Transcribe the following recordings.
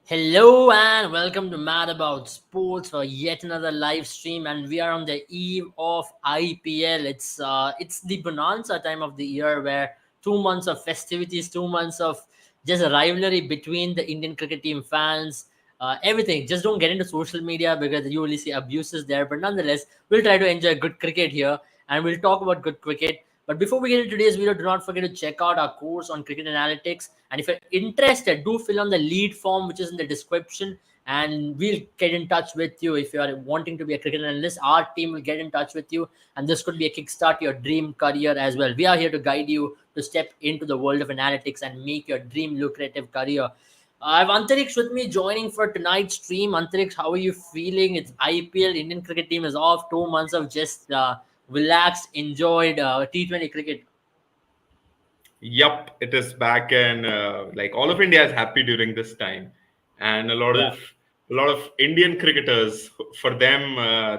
Hello and welcome to Mad About Sports for yet another live stream, and we are on the eve of IPL. It's the bonanza time of the year where 2 months of festivities, 2 months of just a rivalry between the Indian cricket team fans, everything. Just don't get into social media because you will see abuses there. But nonetheless, we'll try to enjoy good cricket here, and we'll talk about good cricket. But before we get into today's video, do not forget to check out our course on cricket analytics. And if you're interested, do fill on the lead form, which is in the description, and we'll get in touch with you. If you are wanting to be a cricket analyst, our team will get in touch with you, and this could be a kickstart to your dream career as well. We are here to guide you to step into the world of analytics and make your dream lucrative career. I have Antariksh with me joining for tonight's stream. Antariksh, how are you feeling? It's IPL. Indian cricket team is off. 2 months of just relaxed, enjoyed T20 cricket. Yup, it is back, and like all of India is happy during this time, and Yeah. a lot of Indian cricketers, for them,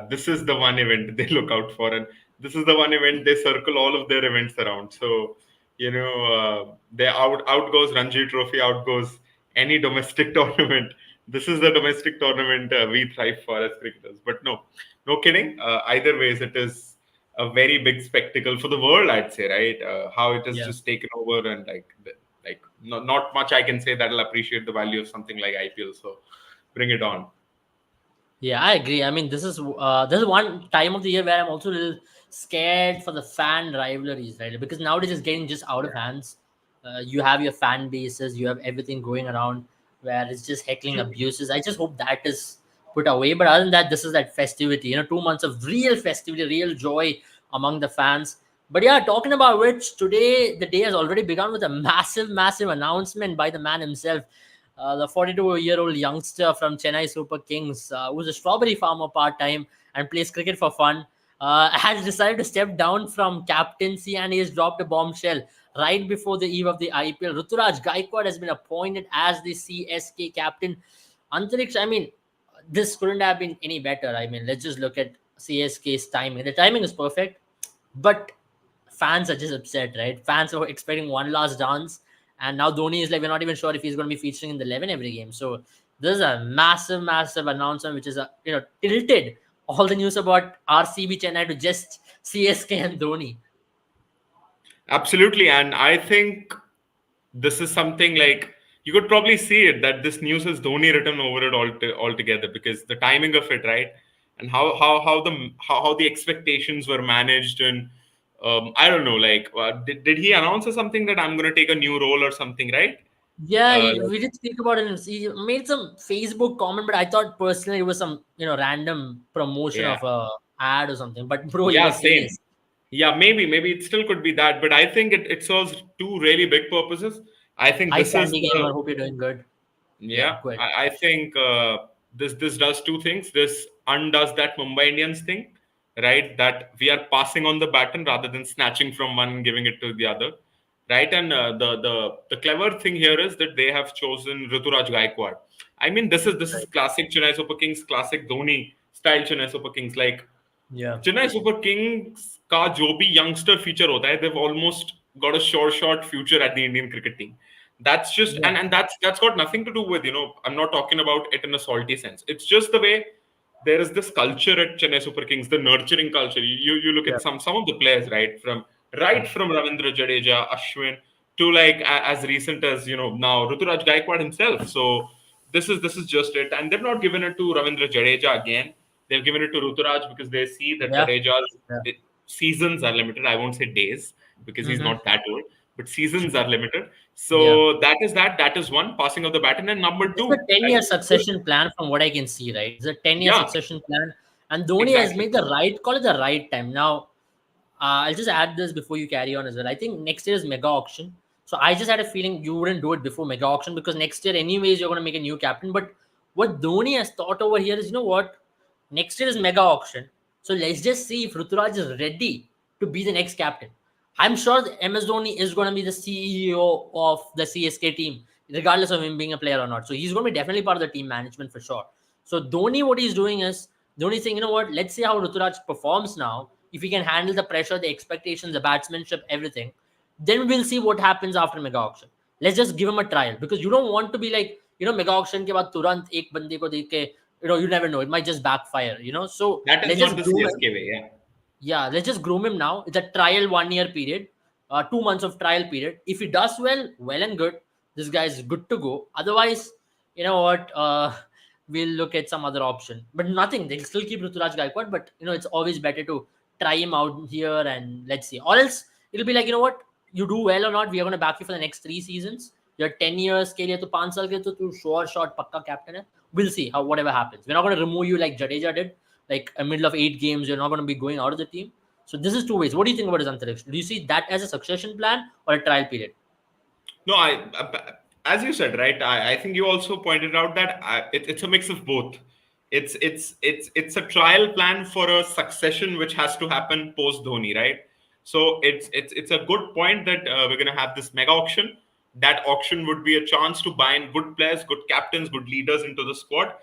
this is the one event they look out for, and this is the one event they circle all of their events around. So, they out goes Ranji Trophy, out goes any domestic tournament. This is the domestic tournament we thrive for as cricketers. But no kidding. Either ways, it is a very big spectacle for the world, I'd say, right? How it has Yeah. just taken over, and not much I can say that'll appreciate the value of something like IPL. So bring it on. Yeah, I agree. I mean, this is one time of the year where I'm also a little scared for the fan rivalries, right? Because nowadays it's getting just out of hands. You have your fan bases, you have everything going around where it's just heckling abuses. I just hope that is put away. But other than that, this is that festivity. 2 months of real festivity, real joy among the fans. But yeah, talking about which, today the day has already begun with a massive, massive announcement by the man himself, the 42-year-old youngster from Chennai Super Kings, who's a strawberry farmer part time and plays cricket for fun, has decided to step down from captaincy, and he has dropped a bombshell right before the eve of the IPL. Ruturaj Gaikwad has been appointed as the CSK captain. Antariksh, I mean, this couldn't have been any better. I mean, let's just look at CSK's timing. The timing is perfect, but fans are just upset, right? Fans are expecting one last dance, and now Dhoni is like, we're not even sure if he's going to be featuring in the 11 every game. So this is a massive, massive announcement, which is tilted all the news about RCB Chennai to just CSK and Dhoni. Absolutely, and I think this is something like you could probably see it that this news has Dhoni written over it altogether, because the timing of it, right, and how the expectations were managed, and I don't know, like did he announce or something that I'm going to take a new role or something, right? Yeah, Like, we did speak about it. He made some Facebook comment, but I thought personally it was some random promotion yeah, of a ad or something. But bro, he yeah, was same. serious. Yeah, maybe it still could be that, but I think it serves two really big purposes. I think Hi, this is Sandy the Gamer. Hope you're doing good. Yeah, Yeah, good. I think this does two things. This undoes that Mumbai Indians thing, right? That we are passing on the baton rather than snatching from one and giving it to the other, right? And the clever thing here is that they have chosen Rituraj Gaikwad. I mean, this is Right. classic Chennai Super Kings, classic Dhoni style Chennai Super Kings. Like Yeah. Chennai super Kings का जो भी youngster feature होता है they've almost got a short future at the Indian cricket team. That's just Yeah. and that's got nothing to do with, I'm not talking about it in a salty sense. It's just the way there is this culture at Chennai Super Kings, the nurturing culture. You look Yeah. at some of the players, right, Yeah. from Ravindra Jadeja, Ashwin, to like as recent as now Ruturaj Gaikwad himself. So this is just it, and they've not given it to Ravindra Jadeja again. They've given it to Ruturaj because they see that Yeah. Jadeja's Yeah. seasons are limited. I won't say days because he's Mm-hmm. not that old, but seasons are limited. Yeah. So that is one passing of the baton, and number This is a two, 10-year I think, succession plan from what I can see, right? It's a 10-year yeah, succession plan. And Dhoni has exactly. made the right call at the right time. Now, I'll just add this before you carry on as well. I think next year is mega auction. So I just had a feeling you wouldn't do it before mega auction because next year, anyways, you're going to make a new captain. But what Dhoni has thought over here is, you know what? Next year is mega auction. So let's just see if Ruturaj is ready to be the next captain. I'm sure the MS Dhoni is going to be the CEO of the CSK team, regardless of him being a player or not. So he's going to be definitely part of the team management for sure. So Dhoni, what he's doing is Dhoni saying, you know what? Let's see how Ruturaj performs now. If he can handle the pressure, the expectations, the batsmanship, everything, then we'll see what happens after mega auction. Let's just give him a trial because you don't want to be like mega auction के बाद तुरंत एक बंदे को देख के, you never know, it might just backfire, so That is let's not just the groom him. CSK way. Yeah. Yeah, let's just groom him now. It's a trial 1 year period, 2 months of trial period. If he does well, well and good. This guy is good to go. Otherwise, you know what? We'll look at some other option. But nothing. They'll still keep Ruturaj Gaikwad. But it's always better to try him out here and let's see. Or else it'll be like, what? You do well or not, we are going to back you for the next 3 seasons. You're 10 years के लिए तो 5 साल के तो sure shot पक्का captain है. We'll see how whatever happens. We're not going to remove you like Jadeja did, like a middle of 8 games. You're not going to be going out of the team. So this is two ways. What do you think about his Antariksh? Do you see that as a succession plan or a trial period? No, as you said, right? I think you also pointed out that it's a mix of both. It's a trial plan for a succession which has to happen post Dhoni, right? So it's a good point that we're gonna have this mega auction. That auction would be a chance to buy in good players, good captains, good leaders into the squad,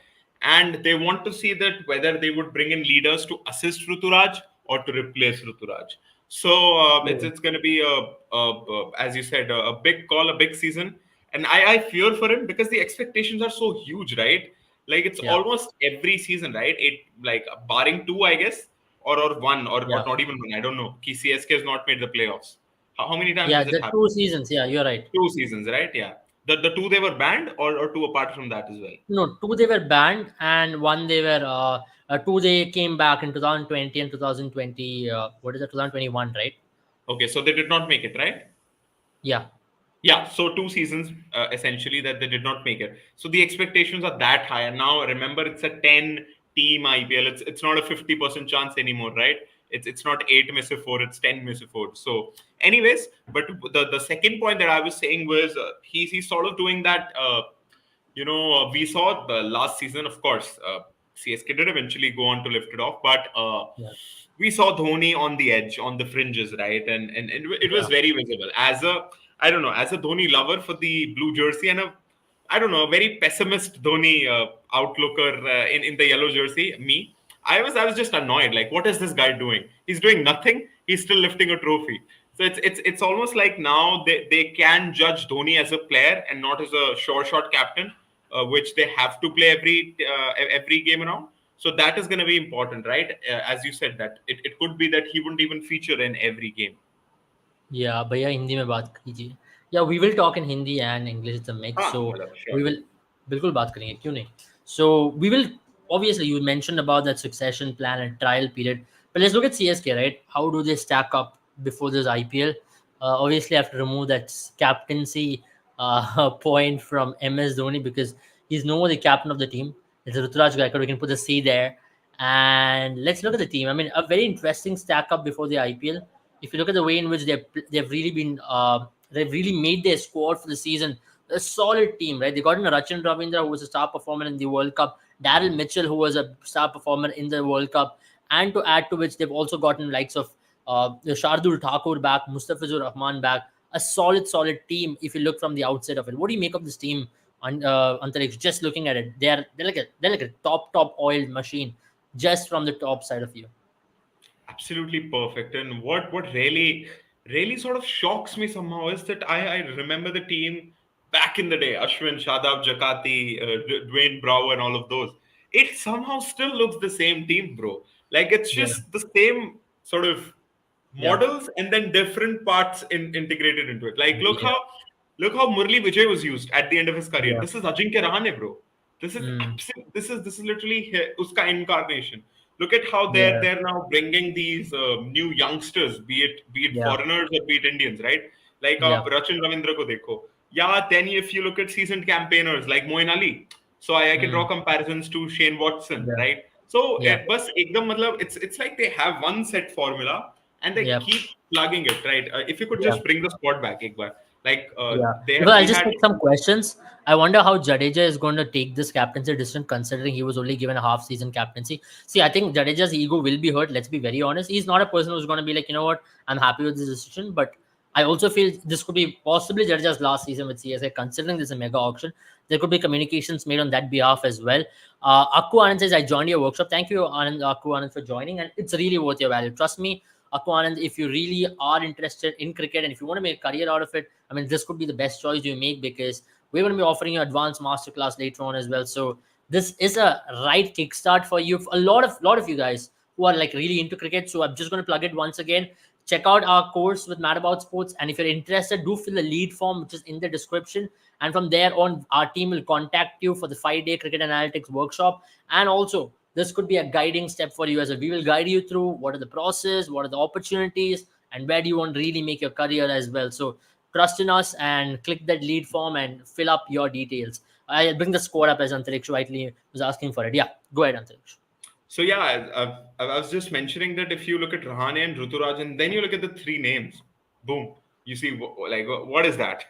and they want to see that whether they would bring in leaders to assist Ruturaj or to replace Ruturaj. So it's going to be as you said, a big call, a big season, and I fear for him because the expectations are so huge, right? Like it's Yeah, almost every season, right? It like barring two, I guess, or one, or yeah, not even one. I don't know. CSK has not made the playoffs. How many times yeah. has it The happened? 2 seasons. Yeah, you're right. 2 seasons, right? Yeah. The two they were banned, or two apart from that as well. No, two they were banned, and one they were two they came back in 2020 and 2020. What is it? 2021, right? Okay, so they did not make it, right? Yeah, Yeah, so 2 seasons essentially that they did not make it. So the expectations are that high. And now remember, it's a 10 team IPL. It's not a 50% chance anymore, right? It's not 8 miss 4, it's 10 miss 4. So, anyways, but the second point that I was saying was he's sort of doing that. We saw the last season, of course. CSK did eventually go on to lift it off, but yeah, we saw Dhoni on the edge, on the fringes, right? And it was yeah, very visible. I don't know, as a Dhoni lover for the blue jersey, and I don't know, a very pessimist Dhoni outlooker in the yellow jersey, me. I was just annoyed. Like, what is this guy doing? He's doing nothing. He's still lifting a trophy. So it's almost like now they can judge Dhoni as a player and not as a sure shot captain, which they have to play every game around. So that is going to be important, right? As you said, that it could be that he wouldn't even feature in every game. yeah. भैया हिंदी में बात कीजिए. Yeah, we will talk in Hindi and English. It's a mix, Ah, so मतलब, we sure. will बिल्कुल बात करेंगे, क्यों नहीं? So we will, obviously you mentioned about that succession plan and trial period, but let's look at CSK, right? How do they stack up before this IPL? Obviously, I have to remove that captaincy point from MS Dhoni because he's no more the captain of the team. It's Ruturaj Gaikwad. We can put the C there, and let's look at the team. I mean, a very interesting stack up before the IPL. If you look at the way in which they've really been they've really made their squad for the season, a solid team, right? They got in Rachin Ravindra, who was a star performer in the World Cup, Daryl Mitchell, who was a star performer in the World Cup, and to add to which they've also gotten likes of Shardul Thakur back, Mustafizur Rahman back, a solid team. If you look from the outside of it, what do you make of this team? Antariksh, just looking at it, they're like a top oiled machine, just from the top side of you. Absolutely perfect. And what really sort of shocks me somehow is that I remember the team back in the day, Ashwin, Shadab, Jakati, Dwayne Brower, and all of those. It somehow still looks the same team, bro. Like it's Yeah, just the same sort of yeah, models and then different parts integrated into it. Like yeah, look how Murli Vijay was used at the end of his career. yeah. This is Ajinkya Rahane, bro. This is Mm, absolute. This is literally uska incarnation. Look at how they're yeah, they're now bringing these new youngsters, be it yeah, foreigners or be it Indians, right? Like yeah, Rachin Ravindra ko dekho. Yeah, then if you look at seasoned campaigners like Moin Ali, so I can draw mm, comparisons to Shane Watson, yeah, right? So yeah, bus ekdam matlab it's like they have one set formula and they yeah, keep plugging it, right? If you could yeah. just bring the squad back, ek baar. Like Yeah, they because I'll we just had. take some questions. I wonder how Jadeja is going to take this captaincy decision, considering he was only given a half-season captaincy. See, I think Jadeja's ego will be hurt. Let's be very honest. He's not a person who's going to be like, you know what, I'm happy with this decision. But I also feel this could be possibly Jadeja's last season with CSA, considering this is a mega auction. There could be communications made on that behalf as well. Akku Anand says, I joined your workshop. Thank you, Anand, Akku Anand, for joining. And it's really worth your value. Trust me, Akku Anand, if you really are interested in cricket and if you want to make a career out of it, I mean, this could be the best choice you make because we're going to be offering you advanced masterclass later on as well. So this is a right kickstart for you, a lot of you guys who are like really into cricket. So I'm just going to plug it once again. Check out our course with Mad About Sports, and if you're interested, do fill the lead form which is in the description, and from there on our team will contact you for the 5-day cricket analytics workshop. And also this could be a guiding step for you, as we will guide you through what are the process, what are the opportunities, and where do you want to really make your career as well. So trust in us and click that lead form and fill up your details. I'll bring the score up as Antariksh rightly was asking for it. Yeah, go ahead, Antariksh. So yeah, I was just mentioning that if you look at Rahane and Ruturaj, and then you look at the three names, boom, you see like what is that?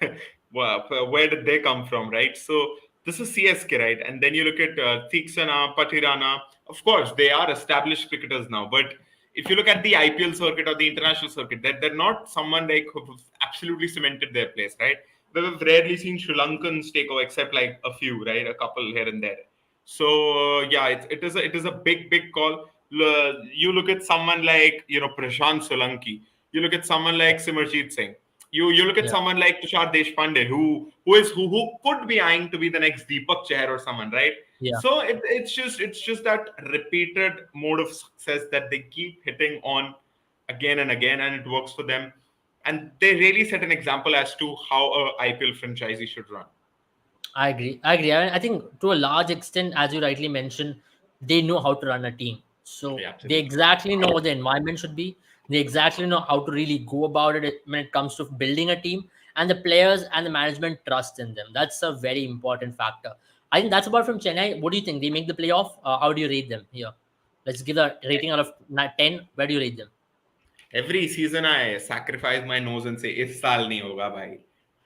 Where did they come from, right? So this is CSK, right? And then you look at Theeksana, Patirana. Of course, they are established cricketers now, but if you look at the IPL circuit or the international circuit, they're not someone like who've absolutely cemented their place, right? We've rarely seen Sri Lankans take over, except like a few, right? A couple here and there. So yeah, it is a big call. You look at someone like Prashant Solanki. You look at someone like Simarjeet Singh. You look at Yeah, someone like Tushar Deshpande, who could be eyeing to be the next Deepak Chahar or someone, right? yeah. So it's just that repeated mode of success that they keep hitting on again and again, and it works for them. And they really set an example as to how a IPL franchisee should run. I agree. I agree. I think to a large extent, as you rightly mentioned, they know how to run a team. So Yeah, they absolutely. exactly know what the environment should be. They exactly know how to really go about it when it comes to building a team, and the players and the management trust in them. That's a very important factor. I think that's about from Chennai. What do you think? They make the playoff? How do you rate them here? Let's give a rating out of 10. Where do you rate them? Every season I sacrifice my nose and say इस साल नहीं होगा भाई,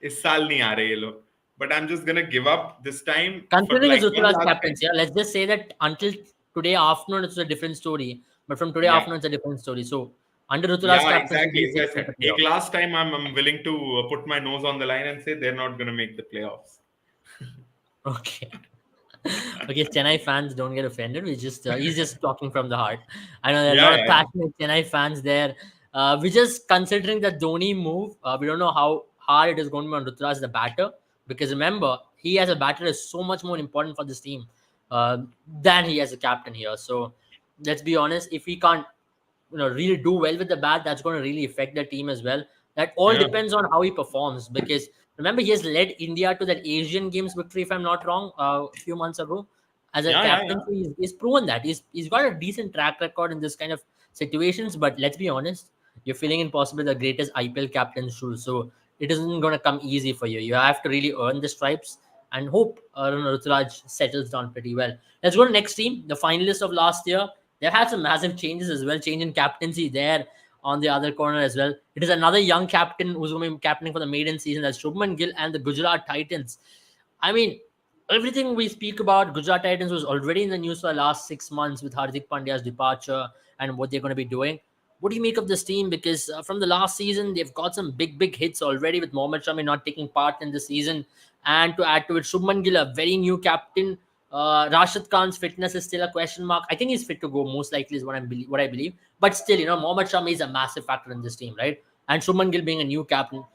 इस साल नहीं आ रहे ये लोग. But I'm just gonna give up this time for Considering it's like one Ruturaj last time. captaincy, yeah, let's just say that until today afternoon, it's a different story. But from today Yeah, afternoon, it's a different story. So under Ruturaj yeah, captaincy, do exactly. you As think I they make said, the एक playoff? last time I'm willing to put my nose on the line and say they're not gonna make the playoffs. Okay. Okay, Chennai fans don't get offended. We just he's just talking from the heart. I know there are a Yeah, lot of yeah, yeah. passionate Chennai fans there. We're just considering the Dhoni move. We don't know how hard it is going to be on Ruturaj, the batter, because remember he as a batter is so much more important for this team than he as a captain here. So let's be honest, if he can't really do well with the bat, that's going to really affect the team as well. That all Yeah, depends on how he performs, because remember he has led India to that Asian Games victory, if I'm not wrong, a few months ago as a yeah, yeah, captain. yeah. So he's proven that he's got a decent track record in this kind of situations. But let's be honest, you're filling in possibly the greatest IPL captain's shoes, so it isn't going to come easy for you. You have to really earn the stripes and hope Ruturaj settles down pretty well. Let's go to next team, the finalists of last year. They've had some massive changes as well, change in captaincy there on the other corner as well. It is another young captain who's going to be captaining for the maiden season. That's Shubman Gill and the Gujarat Titans. I mean, everything we speak about Gujarat Titans was already in the news for the last 6 months with Hardik Pandya's departure and what they're going to be doing. What do you make of this team? Because from the last season, they've got some big hits already with Mohammad Shami not taking part in the season. And to add to it, Shubman Gill, a very new captain. Rashid Khan's fitness is still a question mark. I think he's fit to go, most likely, is what I believe. But still, Mohammad Shami is a massive factor in this team, right? And Shubman Gill being a new captain. Do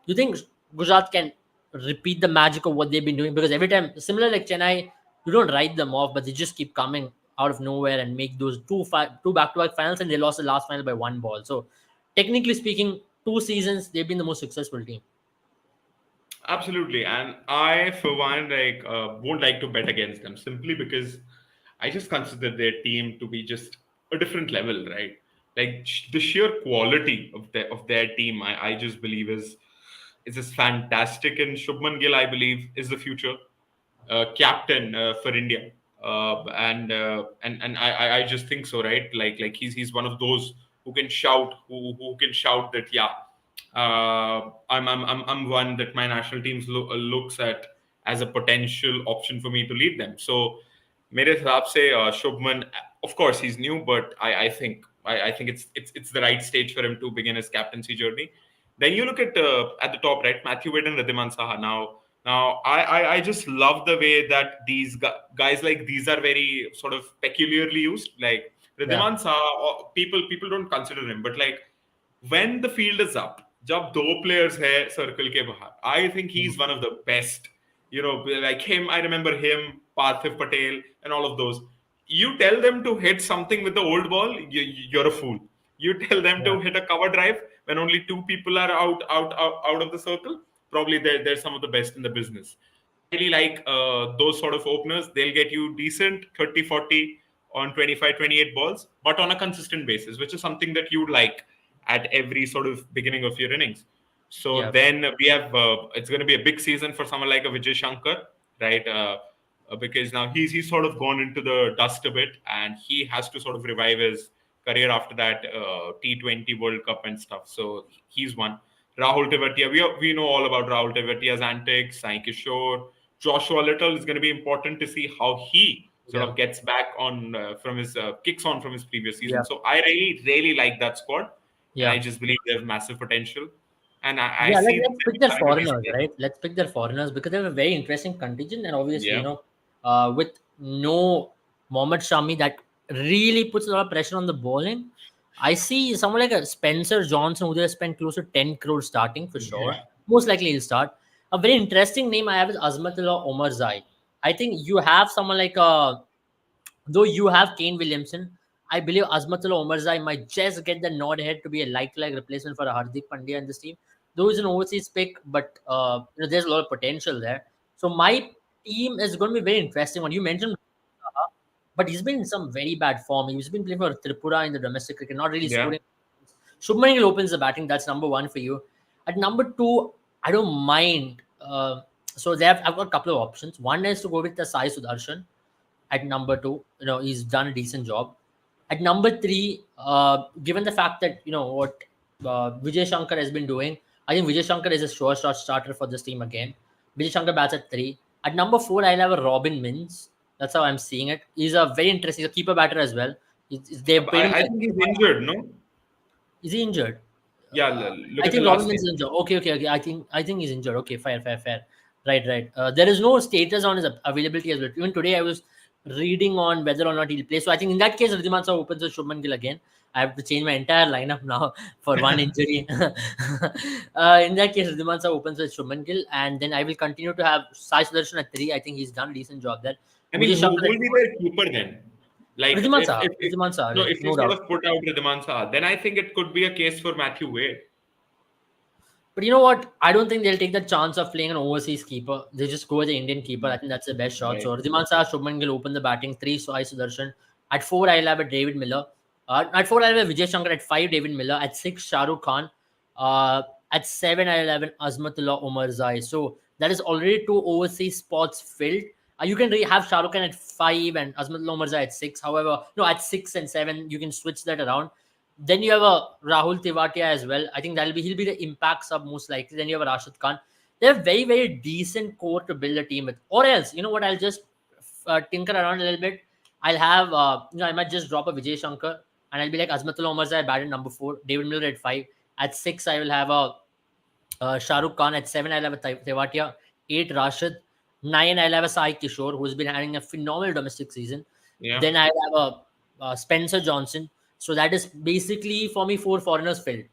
you think Gujarat can repeat the magic of what they've been doing? Because every time, similar like Chennai, you don't write them off, but they just keep coming out of nowhere and make those two back-to-back finals, and they lost the last final by one ball. So, technically speaking, 2 seasons they've been the most successful team. Absolutely, and I, for one, won't like to bet against them simply because I just consider their team to be just a different level, right? Like the sheer quality of their team, I just believe is just fantastic. And Shubman Gill, I believe, is the future captain for India, and I just think so, right? Like he's one of those who can shout, who can shout that yeah, I'm one that my national teams looks at as a potential option for me to lead them. So, मेरे हिसाब से Shubman, of course he's new, but I think it's the right stage for him to begin his captaincy journey. Then you look at the top, right? Matthew Wade and Riddhiman Saha. Now I just love the way that these guys like these are very sort of peculiarly used. Like Yeah. Riddhiman Saha, people don't consider him, but like when the field is up, जब दो players है circle के बाहर, I think he's one of the best. like him. I remember him, Parthiv Patel, and all of those. You tell them to hit something with the old ball, you're a fool. You tell them Yeah, to hit a cover drive when only two people are out of the circle. Probably they're some of the best in the business. I really like those sort of openers. They'll get you decent 30, 40 on 25, 28 balls, but on a consistent basis, which is something that you would like at every sort of beginning of your innings. So yeah, then we have it's going to be a big season for someone like a Vijay Shankar, right? Because now he's sort of gone into the dust a bit, and he has to sort of revive his career after that T20 World Cup and stuff. So he's one. Rahul Tewatia, we know all about Rahul Tewatia's antics. Sai Kishore, Joshua Little is going to be important to see how he sort yeah, of gets back on from his kicks on from his previous season. yeah, So I really like that squad, and I yeah. just believe they have massive potential. And I Yeah, see them let's pick their starting to be foreigners, scary. right? Let's pick their foreigners because they have a very interesting contingent, and obviously, Yeah, with no Mohammad Shami, that really puts a lot of pressure on the bowling. I see someone like a Spencer Johnson who they spent close to 10 crores starting for sure. yeah, Most likely he'll start. A very interesting name I have is Azmatullah Omarzai. I think you have someone like though you have Kane Williamson, I believe Azmatullah Omarzai might just get the nod ahead to be a like replacement for a Hardik Pandya in this team. Though he's an overseas pick, but there's a lot of potential there. So my team is going to be very interesting. One you mentioned, but he's been in some very bad form. He's been playing for Tripura in the domestic cricket, not really yeah. scoring. Shubman Gill opens the batting. That's number one for you. At number two, I don't mind. So I've got a couple of options. One is to go with the Sai Sudarshan at number two. He's done a decent job. At number three, given the fact that what Vijay Shankar has been doing, I think Vijay Shankar is a sure shot starter for this team again. Vijay Shankar bats at three. At number four, I'll have a Robin Mins. That's how I'm seeing it. He's a very interesting. He's a keeper batter as well. They've paid him I like. think he's injured, no? Is he injured? Yeah, look I at the think Robin last Mins game. is injured. Okay. I think he's injured. Okay, fair. Right. There is no status on his availability as well. Even today, I was reading on whether or not he'll play. So I think in that case, Ridhiman Saha opens with Shubman Gill again. I have to change my entire lineup now for one injury. In that case, Ridhiman Saha opens with Shubman Gill, and then I will continue to have Sai Sudarshan at three. I think he's done a decent job there. I mean, Vijay who Shankar at will be four. their keeper then? Like, Ridhiman Saha, Ridhiman Saha, no, like if you no sort doubt. of put out Ridhaman Saha, then I think it could be a case for Matthew Wade. But you know what? I don't think they'll take the chance of playing an overseas keeper. They just go with the Indian keeper. I think that's the best shot. Right. So Ridhiman Saha, Shubman Gill open the batting. Three, Sai Sudarshan. At four, I'll have a David Miller. At four, I'll have Vijay Shankar. At five, David Miller. At six, Shah Rukh Khan. At seven, I'll have an Azmatullah Omarzai. So that is already two overseas spots filled. You can have Shah Rukh Khan at five and Azmatullah Omarzai at six. However, no, at six and seven, you can switch that around. Then you have a Rahul Tewatia as well. I think he'll be the impact sub most likely. Then you have a Rashid Khan. They have very decent core to build a team with. Or else, you know what? I'll just tinker around a little bit. I'll have I might just drop a Vijay Shankar and I'll be like Azmatullah Omarzai bat at number four, David Miller at five. At six, I will have a Shah Rukh Khan. At seven, I'll have a Tewatia. Eight, Rashid. Nine, I'll have a Sai Kishore, who's been having a phenomenal domestic season. Yeah. Then I'll have a Spencer Johnson. So that is basically for me four foreigners filled.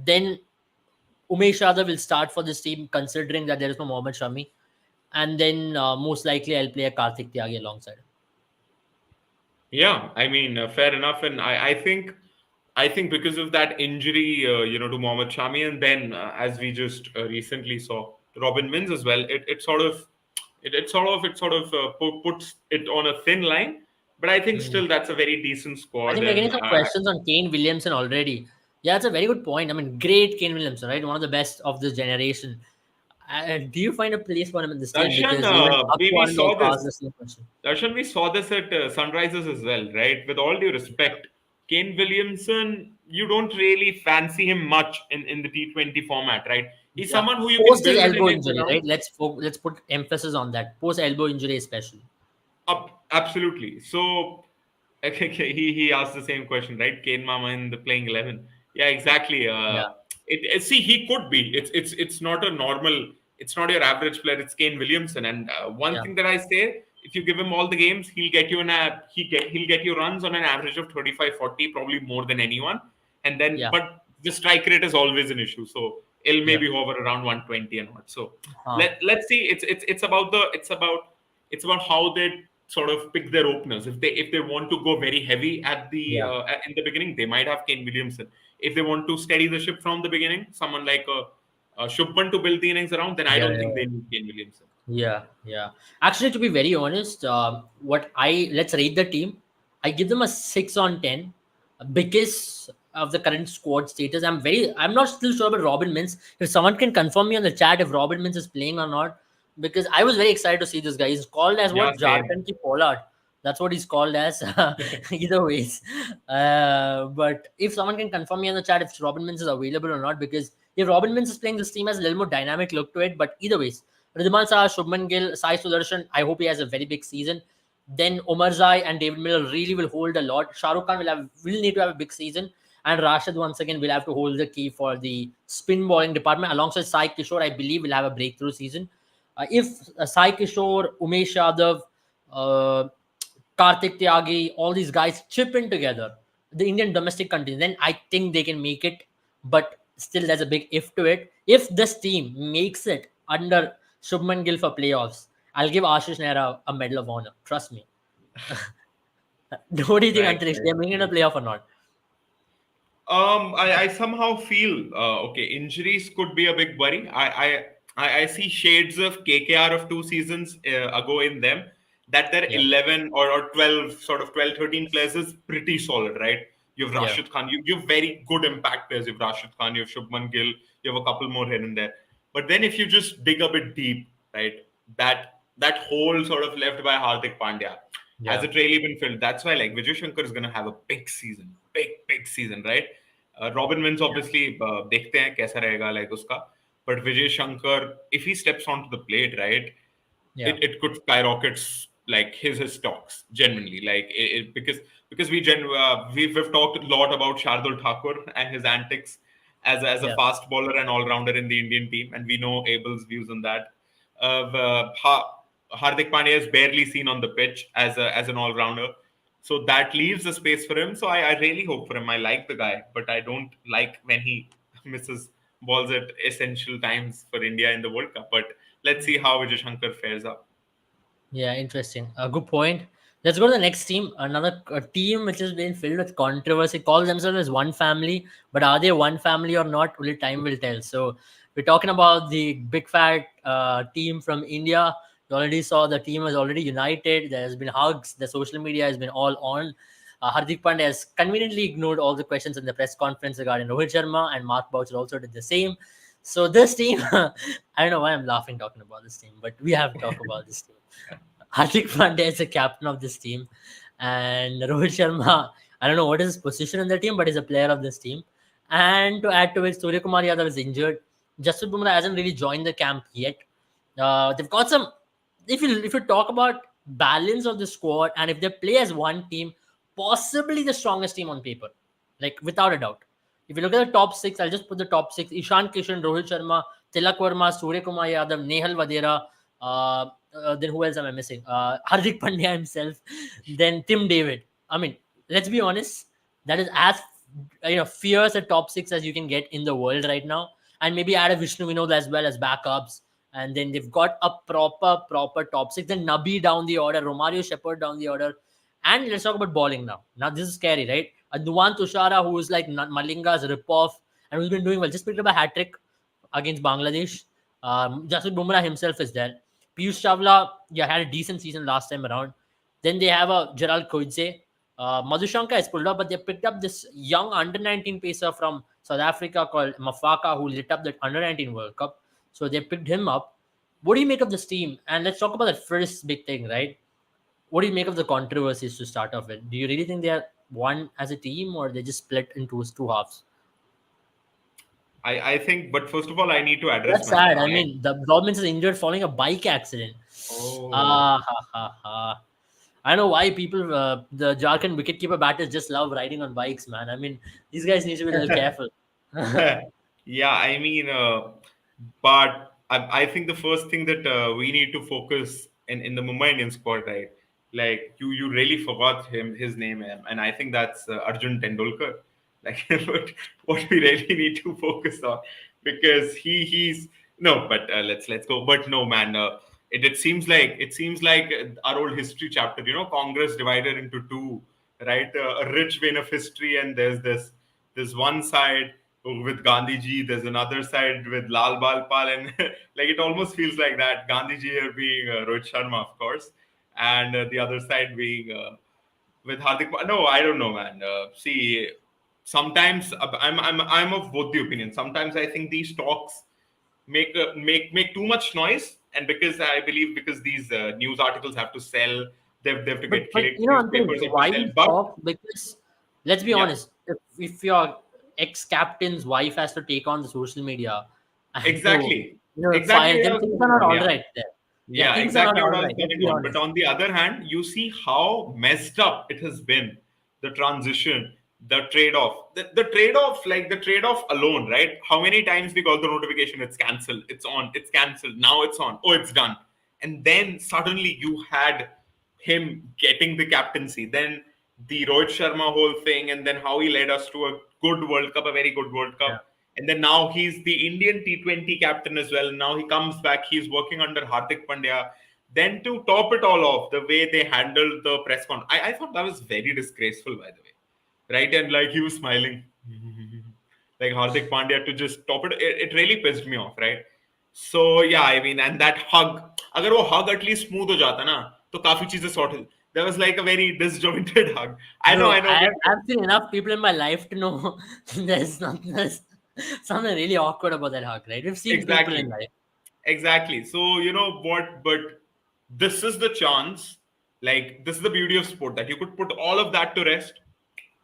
Then Umesh Yadav will start for this team, considering that there is no Mohammad Shami. And then most likely I'll play a Karthik Tyagi alongside him. Yeah, I mean, fair enough. And I think because of that injury, to Mohammad Shami, and then as we just recently saw, Robin Mins as well, it sort of puts it on a thin line. But I think Mm. still that's a very decent I squad, think we're getting and some questions on Kane Williamson already. Yeah, it's a very good point. I mean, great Kane Williamson, right? One of the best of this generation. Do you find a place for him in this team? Darshan, Because even we Akwan saw also this. asked the same question. Darshan, we saw this at Sunrisers as well, right? With all due respect, Kane Williamson, you don't really fancy him much in the T20 format, right? He's Yeah, someone who you can post his build an elbow innings injury, around. right? Let's put emphasis on that. Post elbow injury, especially. Absolutely. So, okay, he asked the same question, right? Kane Mama in the playing 11. Yeah, exactly. Yeah, See, he could be. It's not a normal. It's not your average player. It's Kane Williamson. And one yeah, thing that I say, if you give him all the games, he'll get you runs on an average of 35, 40, probably more than anyone. And then, yeah. but the strike rate is always an issue. So It'll Yeah. maybe hover around 120 and what. So Huh. let's see. It's about how they sort of pick their openers. If they want to go very heavy Yeah. in the beginning, they might have Kane Williamson. If they want to steady the ship from the beginning, someone like Shubman to build the innings around, then I Yeah. don't think Yeah. they need Kane Williamson. Yeah, yeah. Actually, to be very honest, what I let's rate the team. I give them a 6 on 10 because of the current squad status. I'm not still sure about Robin Mins. If someone can confirm me on the chat if Robin Mins is playing or not, because I was very excited to see this guy. He's called as Yeah, what same. Jharkhand ki Pollard. That's what he's called as. Either ways, but if someone can confirm me on the chat if Robin Mins is available or not, because if Robin Mins is playing, this team has a little more dynamic look to it. But either ways. Ridhman Shah, Shubman Gill, Sai Sudarshan, I hope he has a very big season. Then Omarzai and David Miller really will hold a lot. Shah Rukh Khan will need to have a big season. And Rashid once again will have to hold the key for the spin bowling department alongside Sai Kishore. I believe will have a breakthrough season. If Sai Kishore, Umesh Yadav, uh, Karthik Tyagi, all these guys chip in together, the Indian domestic contingent, then I think they can make it. But still, there's a big if to it. If this team makes it under Shubman Gill for playoffs, I'll give Ashish Nehra a medal of honor. Trust me. What do you think, Right, Antarish? right, They're making a right. playoff or not? I somehow feel okay. Injuries could be a big worry. I see shades of KKR of 2 seasons ago in them. That their Yeah, 11 or 12, sort of 12, 13 players is pretty solid, right? You have yeah, Rashid Khan. You have very good impact players. You have Rashid Khan. You have Shubman Gill. You have a couple more here and there. But then if you just dig a bit deep, right, that hole sort of left by Hardik Pandya has yeah, it really been filled? That's why like Vijay Shankar is going to have a big season, big season, right? Robin Wins yeah, obviously देखते हैं कैसा रहेगा like उसका, but Vijay Shankar if he steps onto the plate, right, yeah, it could skyrocket like his stocks genuinely like because we've talked a lot about Shardul Thakur and his antics as a yeah, fast bowler and all rounder in the Indian team, and we know Abel's views on that. Hardik Pandya is barely seen on the pitch as an all rounder, so that leaves a space for him. So I really hope for him. I like the guy, but I don't like when he misses balls at essential times for India in the World Cup. But let's see how Vijay Shankar fares up. yeah. Interesting. A good point. Let's go to the next team. Another team which has been filled with controversy. Calls themselves as one family, but are they one family or not? Only time will tell. So we're talking about the big fat team from India. You already saw the team is already united. There's been hugs. The social media has been all on. Hardik Pandya has conveniently ignored all the questions in the press conference regarding Rohit Sharma, and Mark Boucher also did the same. So this team, I don't know why I'm laughing talking about this team, but we have to talk about this team. Hardik Pandya is the captain of this team, and Rohit Sharma. I don't know what is his position in the team, but he's a player of this team. And to add to it, Surya Kumar Yadav is injured. Jasprit Bumrah hasn't really joined the camp yet. They've got some. If you talk about balance of the squad, and if they play as one team, possibly the strongest team on paper, like without a doubt. If you look at the top six, I'll just put the top six: Ishan Kishan, Rohit Sharma, Tilak Verma, Surya Kumar Yadav, Nehal Vadera. Then who else am I missing? Hardik Pandya himself. Then Tim David. I mean, let's be honest. That is as fierce a top six as you can get in the world right now. And maybe add a Vishnu Vinod as well as backups. And then they've got a proper top six. Then Nabi down the order, Romario Shepherd down the order. And let's talk about bowling now. Now this is scary, right? Nuwan Tushara, who is like Malinga's ripoff and who's been doing well, just picked up a hat trick against Bangladesh. Jasprit Bumrah himself is there. Piyush Chawla, yeah, had a decent season last time around. Then they have a Gerald Koidze. Madhushanka has pulled up, but they picked up this young under 19 pacer from South Africa called Mafaka, who lit up that under 19 World Cup. So they picked him up. What do you make of this team? And let's talk about that first big thing, right? What do you make of the controversies to start off with? Do you really think they are one as a team, or they just split into two halves? I think, but first of all, I need to address That's man. sad. I mean, the Robins is injured following a bike accident. Oh, Ah, ha, ha, ha. I know why people, the Jharkhand wicketkeeper batters just love riding on bikes, man. I mean, these guys need to be a little careful. yeah, I mean, but I think the first thing that we need to focus in the Mumbai Indian squad, right? Like you really forgot his name, and I think that's Arjun Tendulkar. Like what we really need to focus on. because he's no, but let's go. But no, man, it seems like our old history chapter. Congress divided into two, right? A rich vein of history, and there's one side with Gandhi ji, there's another side with Lal Bal Pal, and like it almost feels like that. Gandhi ji here being Rohit Sharma, of course, and the other side being with Hardik. No, I don't know, man. See, sometimes I'm of both the opinion. Sometimes I think these talks make too much noise, and because I believe because these news articles have to sell, they have to get But clicks. one thing, Newspapers have to why sell, these but talks? Because let's be yeah, honest, if your ex-captain's wife has to take on the social media and to exactly, fire, exactly what I then was things are coming not on. all Yeah. right there. Yeah, Yeah, things are not exactly what all I was right. Let's coming be on. But honest. on the other hand, you see how messed up it has been. The transition, the trade-off, the trade-off, like the trade-off alone, right? How many times we got the notification, it's cancelled, it's on, it's cancelled, now it's on, oh, it's done. And then suddenly you had him getting the captaincy, then the Rohit Sharma whole thing, and then how he led us to a good World Cup, a very good World Yeah, Cup. And then now he's the Indian T20 captain as well. Now he comes back, he's working under Hardik Pandya. Then to top it all off, the way they handled the press conference, I thought that was very disgraceful, by the way. Right? And like he was smiling. Like Hardik Pandya to just top it really pissed me off, right? So yeah, I mean, and that hug, अगर वो hug at least smooth हो जाता ना, तो काफी चीजें sorted. That was like a very disjointed hug. bro, I know, but I've seen enough people in my life to know there's something really awkward about that hug, right? We've seen people in exactly. life. Exactly. So, you know what? But this is the chance. Like, this is the beauty of sport that you could put all of that to rest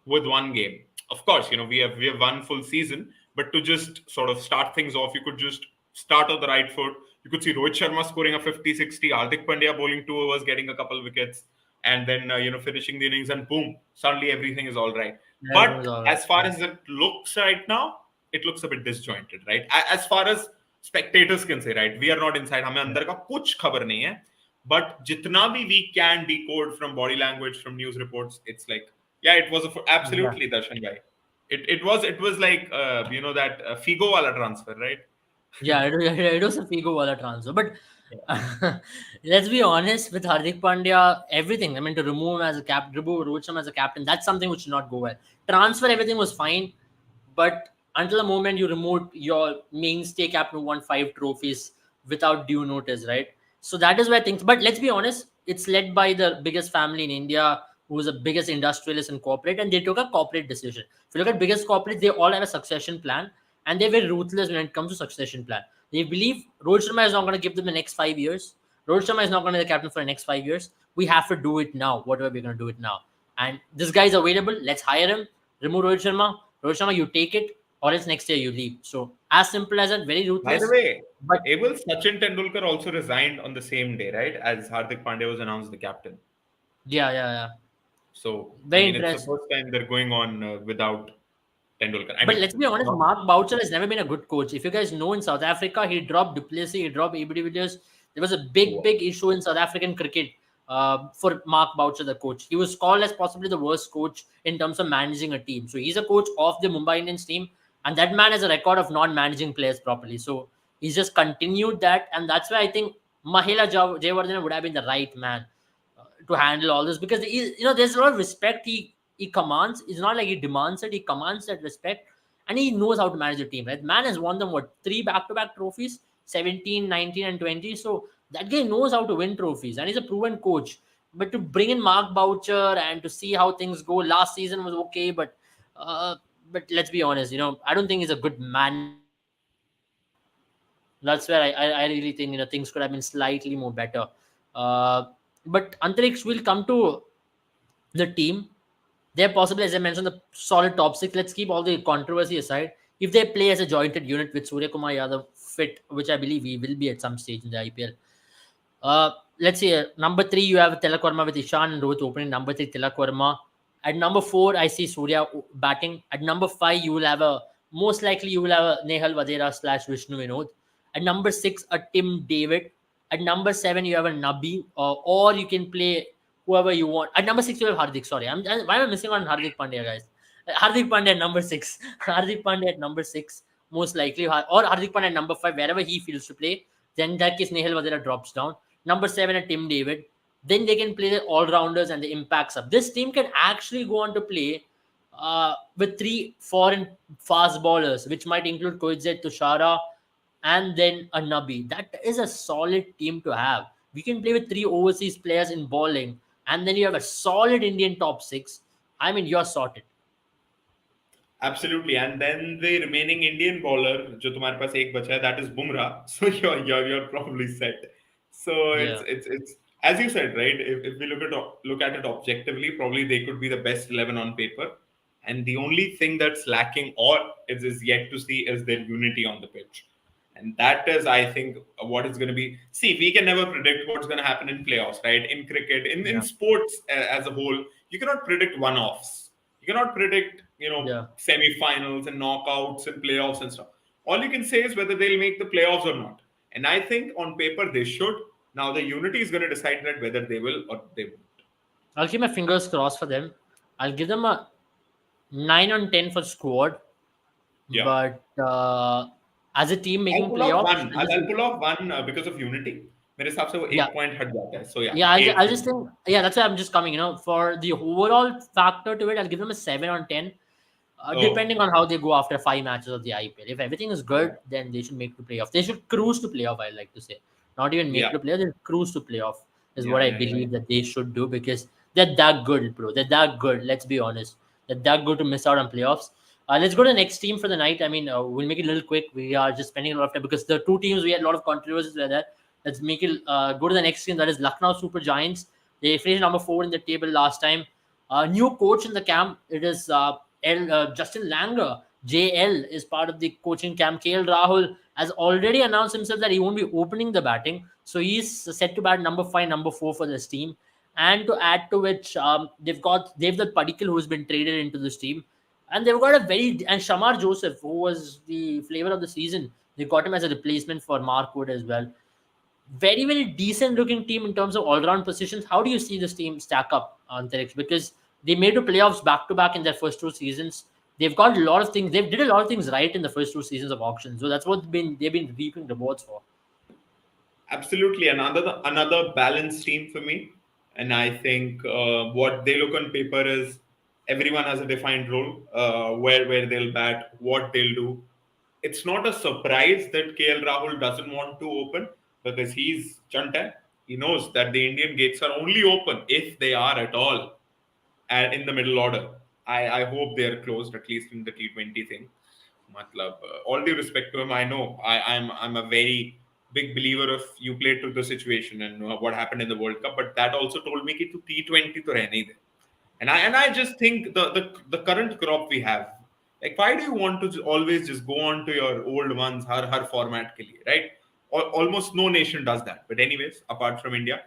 with one game. Of course, we have one full season, but to just sort of start things off, you could just start on the right foot. You could see Rohit Sharma scoring a 50, 60, Hardik Pandya bowling 2 overs, getting a couple wickets, and then finishing the innings, and boom, suddenly everything is all right. Everything was But all right. as far Yeah, as it looks right now, it looks a bit disjointed, right? As far as spectators can say, right, we are not inside, हमें yeah, अंदर का कुछ खबर नहीं है. But jitna bhi we can decode from body language, from news reports, it's like, yeah, it was yeah. absolutely Darshan guy. It was like that Figo wala transfer, right? Yeah, it was a Figo wala transfer. But let's be honest, with Hardik Pandya, everything. I mean, to remove him as a captain, remove Rohit Sharma as a captain, that's something which should not go well. Transfer, everything was fine, but until the moment you removed your mainstay captain who won 5 trophies without due notice, right? So that is where things. But let's be honest, it's led by the biggest family in India, who is the biggest industrialist in corporate, and they took a corporate decision. If you look at biggest corporates, they all have a succession plan, and they're very ruthless when it comes to succession plan. They believe Rohit Sharma is not going to give them the next 5 years. Rohit Sharma is not going to be the captain for the next 5 years. We have to do it now. Whatever we're going to do it now. And this guy is available. Let's hire him. Remove Rohit Sharma. Rohit Sharma, you take it, or else next year you leave. So as simple as that. Very By the ruthless. way, But Abel Sachin Tendulkar also resigned on the same day, right? As Hardik Pandya was announced the captain. yeah, yeah, yeah. So, I Very mean, it's the interesting. first time they're going on without Tendulkar. I But mean, let's be honest, not, Mark Boucher has never been a good coach. If you guys know, in South Africa, he dropped Duplessis, he dropped AB de Villiers. There was a big, big issue in South African cricket for Mark Boucher, the coach. He was called as possibly the worst coach in terms of managing a team. So he's a coach of the Mumbai Indians team, and that man has a record of not managing players properly. So he's just continued that, and that's why I think Mahela Jayawardene would have been the right man to handle all this, because there's a lot of respect he commands. It's not like he demands it; he commands that respect, and he knows how to manage the team. Right, man has won them what, 3 back-to-back trophies, 17, 19, and 20. So that guy knows how to win trophies, and he's a proven coach. But to bring in Mark Boucher and to see how things go, last season was okay, uh, but let's be honest, I don't think he's a good manager at all. That's where I really think things could have been slightly more better. Uh, but Antariksh will come to the team. They're possibly, as I mentioned, the solid top six. Let's keep all the controversy aside. If they play as a jointed unit with Surya Kumar Yadav fit, which I believe he will be at some stage in the IPL, uh, let's see. Number three, you have Tilak Verma with Ishan and Rohit opening. Number three, Tilak Verma. At number four, I see Surya batting. At number five, you will have most likely you will have a Nehal Vadera slash Vishnu Vinod. At number six, a Tim David. At number seven, you have a Nabi, or you can play whoever you want. At number six, you have Hardik. Sorry, why am I missing on Hardik Pandya, guys? Hardik Pandya at number six. Hardik Pandya at number six. most likely, or Hardik Pandya at number 5, wherever he feels to play. Then in that case, Nehal Vadera drops down. Number 7 at Tim David. Then they can play the all rounders and the impact sub. This team can actually go on to play with 3 foreign fast bowlers, which might include Koizet, Tushara, and then a Nabi. That is a solid team to have. We can play with 3 overseas players in bowling, and then you have a solid Indian top 6. I mean, you're sorted. Absolutely, and then the remaining Indian bowler जो तुम्हारे पास एक बचा है, that is Bumrah. So you're probably set. So Yeah. it's as you said, right? If we look at it objectively, probably they could be the best 11 on paper, and the only thing that's lacking or is yet to see is their unity on the pitch. And that is, I think, what is going to be. See, we can never predict what's going to happen in playoffs, right? In cricket, in Yeah. sports as a whole, you cannot predict one-offs. You cannot predict, Yeah. semi-finals and knockouts and playoffs and stuff. All you can say is whether they'll make the playoffs or not. And I think on paper they should. Now the unity is going to decide that whether they will or they won't. I'll keep my fingers crossed for them. I'll give them a 9 on 10 for squad, Yeah. but as a team I'll making pull off playoffs, one. I'll pull off one because of unity. मेरे हिसाब से वो yeah, एक point हट जाता है. So yeah, yeah, I'll eight. just think, yeah, that's why I'm just coming. For the overall factor to it, I'll give them a 7 on 10. Oh, Depending on how they go after 5 matches of the IPL. If everything is good, yeah. then they should make the playoff. They should cruise to playoff, I like to say. Not even make Yeah. the playoff, they should cruise to playoff is what Yeah, I yeah, yeah, believe that they should do because they're that good, bro. They're that good. Let's be honest. They're that good to miss out on playoffs. Let's go to the next team for the night. I mean, we'll make it a little quick. We are just spending a lot of time because the two teams we had a lot of controversies with that. Let's make it go to the next team. That is Lucknow Super Giants. They finished number 4 in the table last time. New coach in the camp. It is Justin Langer. JL is part of the coaching camp. KL Rahul has already announced himself that he won't be opening the batting. So he's set to bat number 5, number 4 for this team. And to add to which, they've got Devdutt Padikkal who's been traded into this team. And they've got a very and Shamar Joseph, who was the flavor of the season. They got him as a replacement for Mark Wood as well. Very, very decent looking team in terms of all round positions. How do you see this team stack up, Antarix? Because they made the playoffs back to back in their first 2 seasons. They've got a lot of things. They've did a lot of things right in the first 2 seasons of auction. So that's what they've been reaping rewards for. Absolutely. Another balanced team for me. And I think what they look on paper is everyone has a defined role, where they'll bat, what they'll do. It's not a surprise that KL Rahul doesn't want to open because he's Chanta. He knows that the Indian gates are only open if they are at all and in the middle order. I hope they are closed, at least in the T20 thing. Matlab, all due respect to him, I know I'm a very big believer of you played to the situation and what happened in the World Cup, but that also told me कि to T20 to रहने ही दे. And I just think the current crop we have, like why do you want to always just go on to your old ones her format ke liye, right? Almost no nation does that. But anyways, apart from India,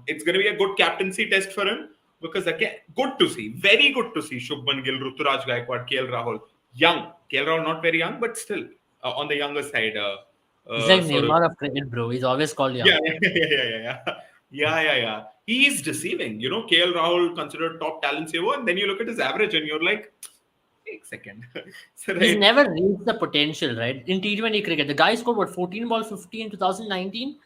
it's going to be a good captaincy test for him because again, good to see, very good to see Shubman Gill, Ruturaj Gaikwad, KL Rahul, young. KL Rahul not very young, but still on the younger side. He's like Sort of Neymar of cricket, bro. He's always called yeah, young. yeah. He's deceiving. KL Rahul considered top talents ever, and then you look at his average and you're like, take a second. So, He's right? never reached the potential, right? In T20 cricket, the guy scored what 14 ball 50 in 2019.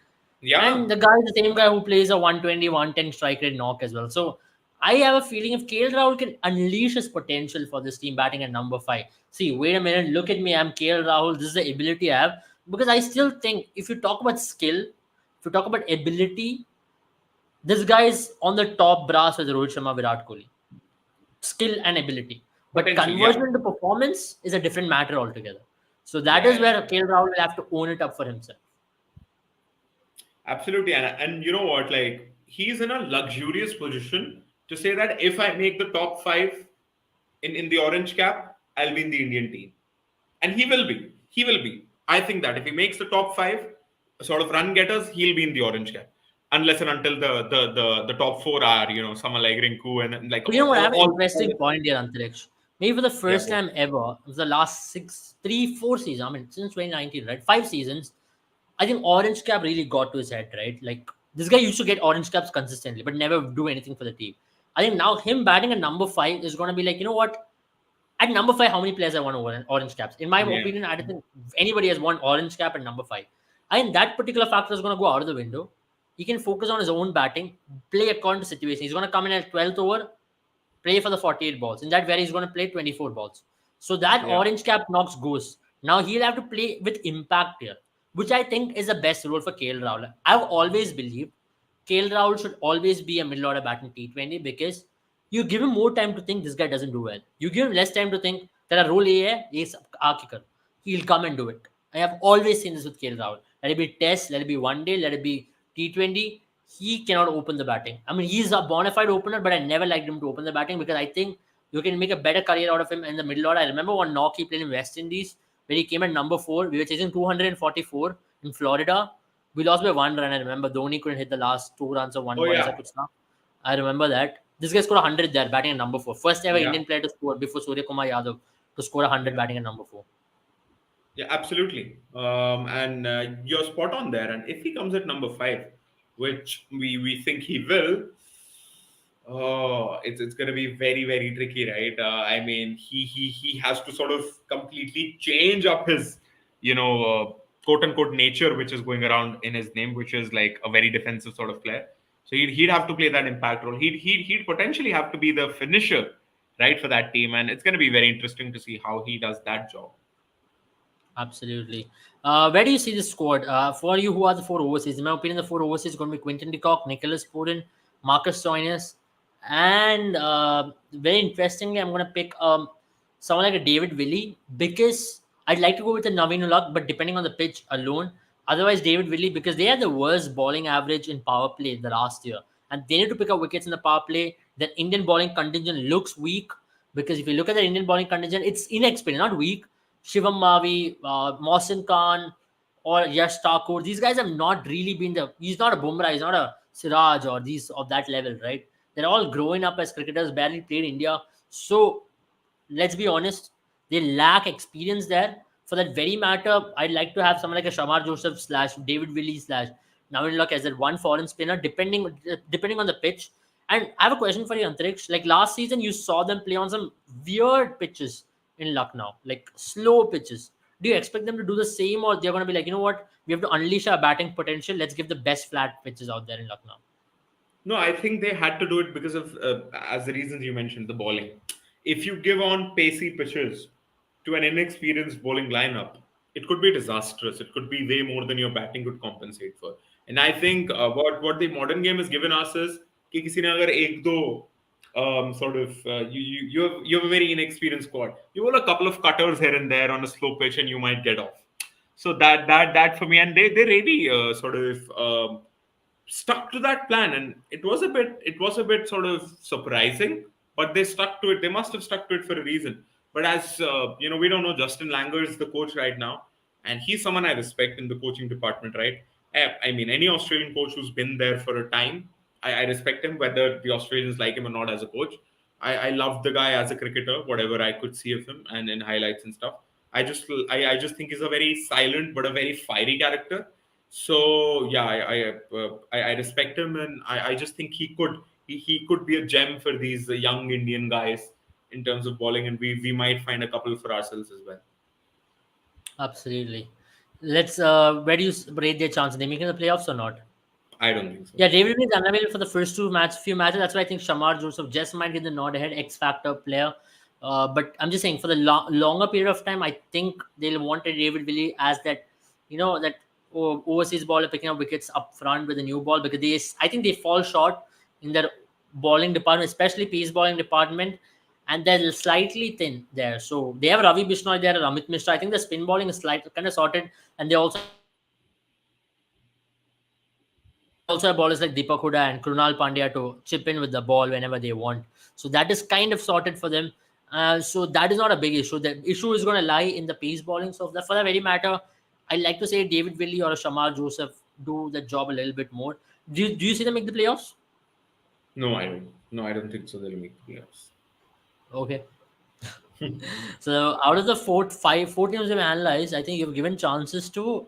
Yeah, And the guy is the same guy who plays a 120, 110 strike rate knock as well. So I have a feeling if KL Rahul can unleash his potential for this team batting at number 5. See, wait a minute, look at me. I'm KL Rahul. This is the ability I have. Because I still think if you talk about skill, if you talk about ability, this guy is on the top brass with Rohit Sharma, Virat Kohli. Skill and ability. But potential. Yeah, conversion to performance is a different matter altogether. So that is yeah. where KL Rahul will have to own it up for himself. Absolutely. And you know what? Like, he's in a luxurious position to say that if I make the top five in the orange cap, I'll be in the Indian team. And he will be. He will be. I think that if he makes the top five sort of run getters, he'll be in the orange cap. Unless and until the top four are, someone like Rinku and like You know what? I have an all interesting point here, Antariksh. Maybe for the yeah, first time ever, it was the last 4 seasons. I mean, since 2019, right? 5 seasons. I think Orange Cap really got to his head, right? Like this guy used to get Orange Caps consistently, but never do anything for the team. I think now him batting at number 5 is going to be like, you know what? At number five, how many players have won orange caps? In my Yeah, opinion, I don't think anybody has won orange cap at number five. And that particular factor is going to go out of the window. He can focus on his own batting, play according to situation. He's going to come in at 12th over, play for the 48 balls. In that way, he's going to play 24 balls. So that yeah. orange cap knocks goes. Now he'll have to play with impact here, which I think is the best role for KL Rahul. I've always believed KL Rahul should always be a middle order bat in T20 because you give him more time to think this guy doesn't do well. You give him less time to think that a role is a kicker. He'll come and do it. I have always seen this with KL Rahul. Let it be test, let it be one day, let it be T20. He cannot open the batting. I mean, he's a bona fide opener, but I never liked him to open the batting because I think you can make a better career out of him in the middle order. I remember one knock he played in West Indies where he came at number four. We were chasing 244 in Florida. We lost by one run. I remember Dhoni couldn't hit the last two runs or one Oh ball as yeah, I could stop. I remember that. This guy scored 100 there, batting at number four. First ever yeah, Indian player to score before Surya Kumar Yadav to score 100 yeah. batting at number four. Yeah, absolutely. And you're spot on there. And if he comes at number five, which we think he will, oh, it's going to be very very tricky, right? I mean, he has to sort of completely change up his, quote unquote nature, which is going around in his name, which is like a very defensive sort of player. So he'd have to play that impact role. He'd potentially have to be the finisher, right, for that team, and it's going to be very interesting to see how he does that job. Absolutely. Where do you see the squad? For you, who are the four overseas? In my opinion, the four overseas are going to be Quinton de Kock, Nicholas Purin, Marcus Stoinis, and very interestingly, I'm going to pick someone like a David Willey because I'd like to go with a Naveen Ulak, but depending on the pitch alone. Otherwise, David Willey because they had the worst bowling average in power play the last year, and they need to pick up wickets in the power play. The Indian bowling contingent looks weak because if you look at the Indian bowling contingent, it's inexperienced, not weak. Shivam Mavi, Mohsin Khan, or Yash Thakur. These guys have not really been the. He's not a Bumrah. He's not a Siraj or these of that level, right? They're all growing up as cricketers, barely played India. So let's be honest, they lack experience there. For that very matter, I'd like to have someone like a Shamar Joseph slash David Willey slash Navin Luck as that one foreign spinner, depending on the pitch. And I have a question for you, Antariksh. Like last season, you saw them play on some weird pitches in Lucknow, like slow pitches. Do you expect them to do the same, or they're going to be like, you know what, we have to unleash our batting potential. Let's give the best flat pitches out there in Lucknow. No, I think they had to do it because of, as the reasons you mentioned, the bowling. If you give on pacey pitches to an inexperienced bowling lineup, it could be disastrous. It could be way more than your batting could compensate for. And I think what the modern game has given us is कि किसी ने अगर एक दो sort of you have a very inexperienced squad. You bowl a couple of cutters here and there on a slow pitch, and you might get off. So that for me, and they really sort of stuck to that plan, and it was a bit sort of surprising, but they stuck to it. They must have stuck to it for a reason. But as we don't know, Justin Langer is the coach right now, and he's someone I respect in the coaching department, right? I mean, any Australian coach who's been there for a time, I respect him, whether the Australians like him or not as a coach. I love the guy as a cricketer, whatever I could see of him and in highlights and stuff. I just think he's a very silent but a very fiery character. So yeah, I respect him, and I just think he could be a gem for these young Indian guys in terms of bowling, and we might find a couple for ourselves as well. Absolutely. Let's. Where do you rate their chance? Are they making the playoffs or not? I don't think so. Yeah, David Lee is unavailable for the first few matches. That's why I think Shamar Joseph just might get the nod ahead, X Factor player. But I'm just saying for the longer period of time, I think they'll want a David Willey as that, that overseas baller picking up wickets up front with a new ball because I think they fall short in their bowling department, especially pace bowling department, and they're slightly thin there. So they have Ravi Bishnoi there, Amit Mishra. I think the spin bowling is slightly kind of sorted, and they also have bowlers like Deepak Huda and Krunal Pandya to chip in with the ball whenever they want. So that is kind of sorted for them. So that is not a big issue. The issue is going to lie in the pace bowling. So for that very matter, I like to say David Willey or a Shamar Joseph do the job a little bit more. Do you see them make the playoffs? No, I don't. No, I don't think so. They'll make the playoffs. Okay. So out of the four teams we've analyzed, I think you've given chances to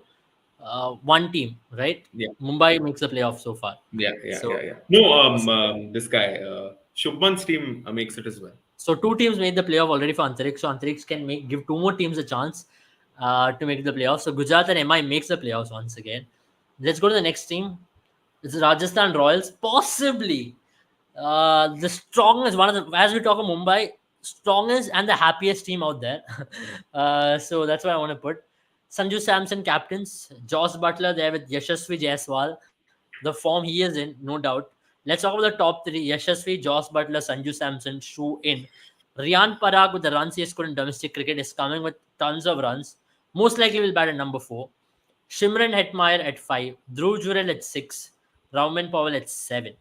one team, right? Yeah, Mumbai makes the playoffs so far. yeah, yeah, yeah, So yeah. No, this guy, Shubman's team makes it as well. So two teams made the playoff already for Antariksh. So Antariksh can give two more teams a chance to make the playoffs. So Gujarat and MI makes the playoffs once again. Let's go to the next team. It's Rajasthan Royals, possibly the strongest one of the, as we talk of Mumbai, strongest and the happiest team out there. So that's what I want to put. Sanju Samson captains, Josh Butler there with Yashasvi Jaiswal. The form he is in, no doubt. Let's talk about the top three: Yashasvi, Josh Butler, Sanju Samson. Shoe in. Riyan Parag with the runs he has scored in domestic cricket is coming with tons of runs. Most likely will bat at number 4. Shimran Hetmeyer at 5. Dhruv Jurel at 6. Rauman Powell at 7.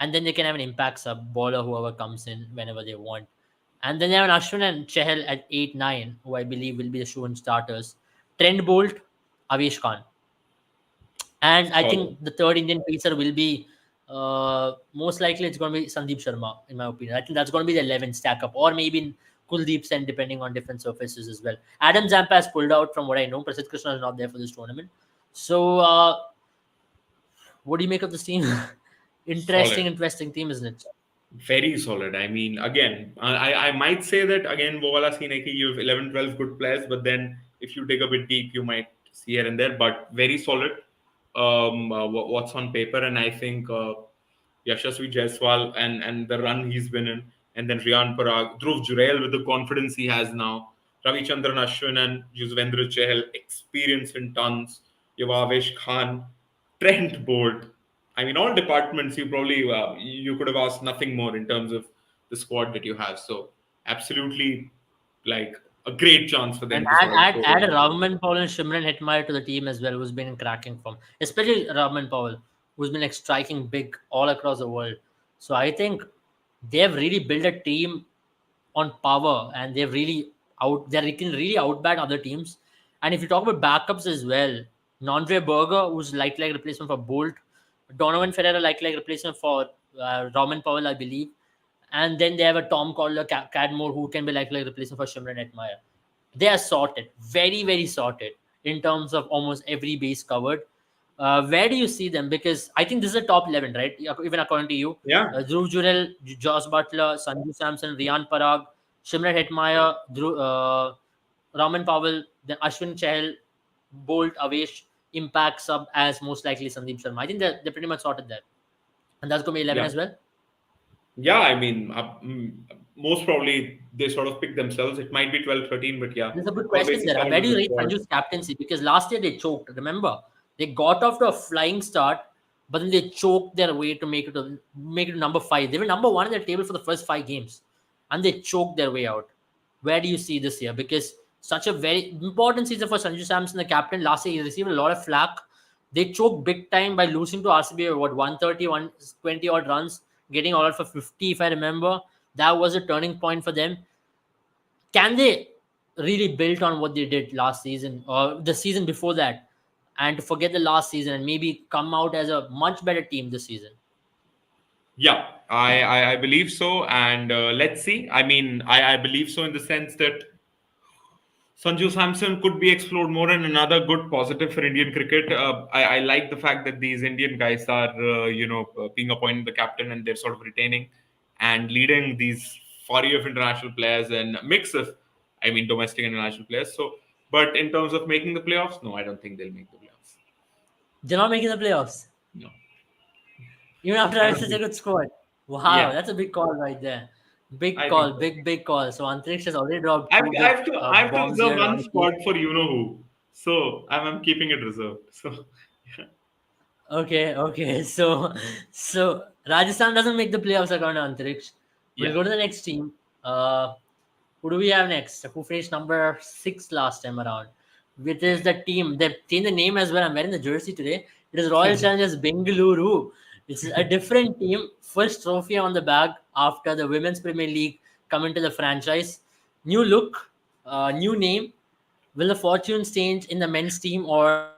And then they can have an impact sub bowler, whoever comes in whenever they want. And then they have an Ashwin and Chahal at 8 9, who I believe will be the shoe starters. Trent Bolt, Avesh Khan. And I Solid. think the third Indian pacer will be most likely it's going to be Sandeep Sharma, in my opinion. I think that's going to be the 11 stack up, or maybe Kuldeep Sen, depending on different surfaces as well. Adam Zampa has pulled out from what I know. Prasidh Krishna is not there for this tournament. So, what do you make of this team? Solid. Interesting team, isn't it? Very solid. I mean, again, I might say that again, Vovala Sineki, you have 11, 12 good players, but then if you dig a bit deep, you might see here and there, but very solid. What's on paper, and I think Yashasvi Jaiswal and the run he's been in, and then Riyan Parag, Dhruv Jurel with the confidence he has now, Ravi Chandran Ashwin and Yuzvendra Chahal, experience in tons, Yavavesh Khan, Trent Bolt. I mean, all departments you probably you could have asked nothing more in terms of the squad that you have. So absolutely, like a great chance for And them to sort of go add a on. Rahman Powell and Shimran Hetmeyer to the team as well, who's been in cracking form, especially Rahman Powell, who's been like striking big all across the world. So I think they've really built a team on power, and they can really outbat other teams. And if you talk about backups as well, Nondre Berger, who's like replacement for Bolt, Donovan Ferreira like replacement for Rahman Powell, I believe. And then they have a Tom Calder, Cadmore, who can be like replacement for Shimran Hetmeyer. They are sorted, very sorted in terms of almost every base covered. Where do you see them? Because I think this is a top 11, right? Even according to you, Yeah, Dhruv Jurel, Josh Butler, Sanju Samson, Riyan Parag, Shimran Hetmeyer, Raman Powell, then Ashwin Chahal, Bolt, Avesh, impact sub as most likely Sandeep Sharma. I think they're pretty much sorted there. And that's going to be 11 yeah. as well. Yeah, I mean, most probably they sort of pick themselves. It might be 12, 13, but yeah, There's a good all question bases there. covered Where with do you the rate squad. Sanju's captaincy? Because last year they choked. Remember, they got off to a flying start, but then they choked their way to make it to number 5. They were number 1 in the table for the first 5 games, and they choked their way out. Where do you see this year? Because such a very important season for Sanju Samson, the captain. Last year he received a lot of flack. They choked big time by losing to RCB by what 130, 120 odd runs, getting all out for 50 if I remember. That was a turning point for them. Can they really build on what they did last season or the season before that, and to forget the last season and maybe come out as a much better team this season? Yeah, I believe so. And let's see. I mean, I believe so in the sense that Sanju Samson could be explored more, and another good positive for Indian cricket. I like the fact that these Indian guys are, being appointed the captain and they're sort of retaining and leading these flurry of international players and mix of, I mean, domestic and international players. So, but in terms of making the playoffs, no, I don't think they'll make the playoffs. They're not making the playoffs No, even after I having don't such a think. good squad. Wow, Yeah, that's a big call right there. Big I think call, so. big call. So Antriksh has already dropped I've, two big I've to I've to bombs reserve here one on the field. spot for you know who. So I'm keeping it reserved. So yeah. Okay. So Rajasthan doesn't make the playoffs according to Antriksh. We'll Yeah. go to the next team. Uh, Who do we have next? Who finished number 6 last time around? Which is the team. They changed the name as well. I'm wearing the jersey today. It is Royal Challengers Bengaluru. This is a different team. First trophy on the bag after the Women's Premier League come into the franchise. New look, new name. Will the fortunes change in the men's team, or